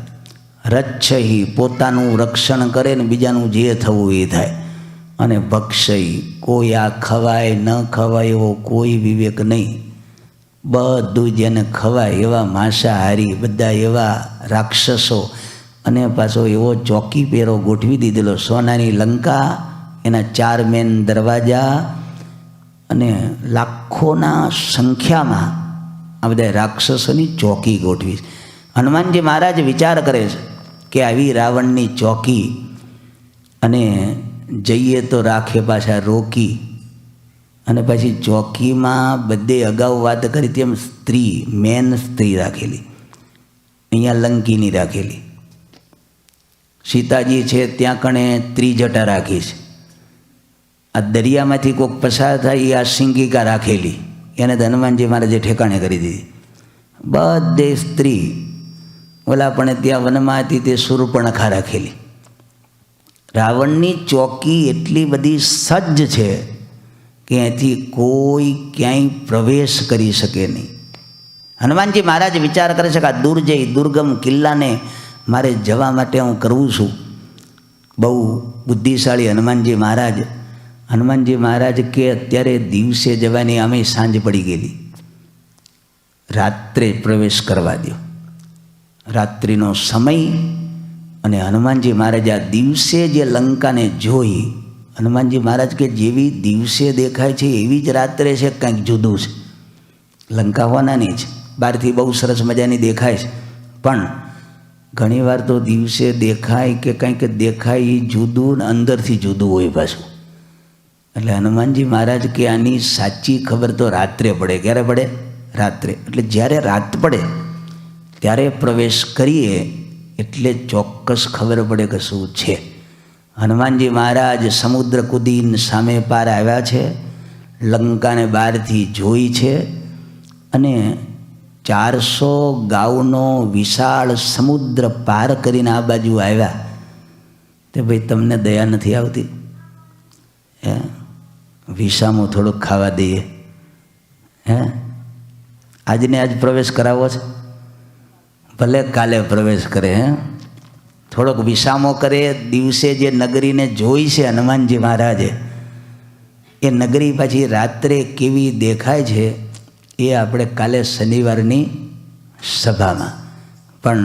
રચ્છહી પોતાનું રક્ષણ કરે ને બીજાનું જે થવું એ થાય. અને ભક્ષહી કોઈ આ ખવાય ન ખવાય એવો કોઈ વિવેક નહીં. બધું જેને ખવાય એવા માંસાહારી, બધા એવા રાક્ષસો. અને પાછો એવો ચોકી પેરો ગોઠવી દીધેલો. સોનાની લંકા, એના 4 મેન દરવાજા, અને લાખોના સંખ્યામાં આ બધા રાક્ષસોની ચોકી ગોઠવી. હનુમાનજી મહારાજ વિચાર કરે છે કે આવી રાવણની ચોકી, અને જઈએ તો રાખે પાછા રોકી. અને પછી ચોકીમાં બધે અગાઉ વાત કરી તેમ સ્ત્રી, મેન સ્ત્રી રાખેલી. અહીંયા લંકીની રાખેલી. સીતાજી છે ત્યાં કણે ત્રિજટા રાખી છે. આ દરિયામાંથી કોઈક પસાર થાય એ આ સિંગિકા રાખેલી, એને તો હનુમાનજી મહારાજે ઠેકાણે કરી દીધી. બધે સ્ત્રી. ઓલા પણ ત્યાં વનમાં હતી તે શૂર્પણખા રાખેલી. રાવણની ચોકી એટલી બધી સજ્જ છે કે અહીંથી કોઈ ક્યાંય પ્રવેશ કરી શકે નહીં. હનુમાનજી મહારાજ વિચાર કરે છે કે આ દુર્જય દુર્ગમ કિલ્લાને મારે જવા માટે હું કરવું છું. બહુ બુદ્ધિશાળી હનુમાનજી મહારાજ. હનુમાનજી મહારાજ કે અત્યારે દિવસે જવાની આમે સાંજ પડી ગયેલી, રાત્રે પ્રવેશ કરવા દો. રાત્રિનો સમય. અને હનુમાનજી મહારાજ આ દિવસે જે લંકાને જોઈ, હનુમાનજી મહારાજ કે જેવી દિવસે દેખાય છે એવી જ રાત્રે છે, કંઈક જુદું છે. લંકા હોનાની છે, બહારથી બહુ સરસ મજાની દેખાય છે, પણ ઘણીવાર તો દિવસે દેખાય કે કંઈક દેખાય એ જુદું ને અંદરથી જુદું હોય પાછું. એટલે હનુમાનજી મહારાજ કે આની સાચી ખબર તો રાત્રે પડે. ક્યારે પડે? રાત્રે. એટલે જ્યારે રાત પડે ત્યારે પ્રવેશ કરીએ એટલે ચોક્કસ ખબર પડે કે શું છે. હનુમાનજી મહારાજ સમુદ્ર કૂદીને સામે પાર આવ્યા છે, લંકાને બહારથી જોઈ છે, અને 400 ગાઉનો વિશાળ સમુદ્ર પાર કરીને આ બાજુ આવ્યા. તે ભાઈ તમને દયા નથી આવતી? હે, વિસામો થોડોક ખાવા દઈએ. હે, આજને આજ પ્રવેશ કરાવવો છે, ભલે કાલે પ્રવેશ કરે. હે, થોડોક વિસામો કરે. દિવસે જે નગરીને જોઈ છે હનુમાનજી મહારાજે, એ નગરી પાછી રાત્રે કેવી દેખાય છે એ આપણે કાલે શનિવારની સભામાં. પણ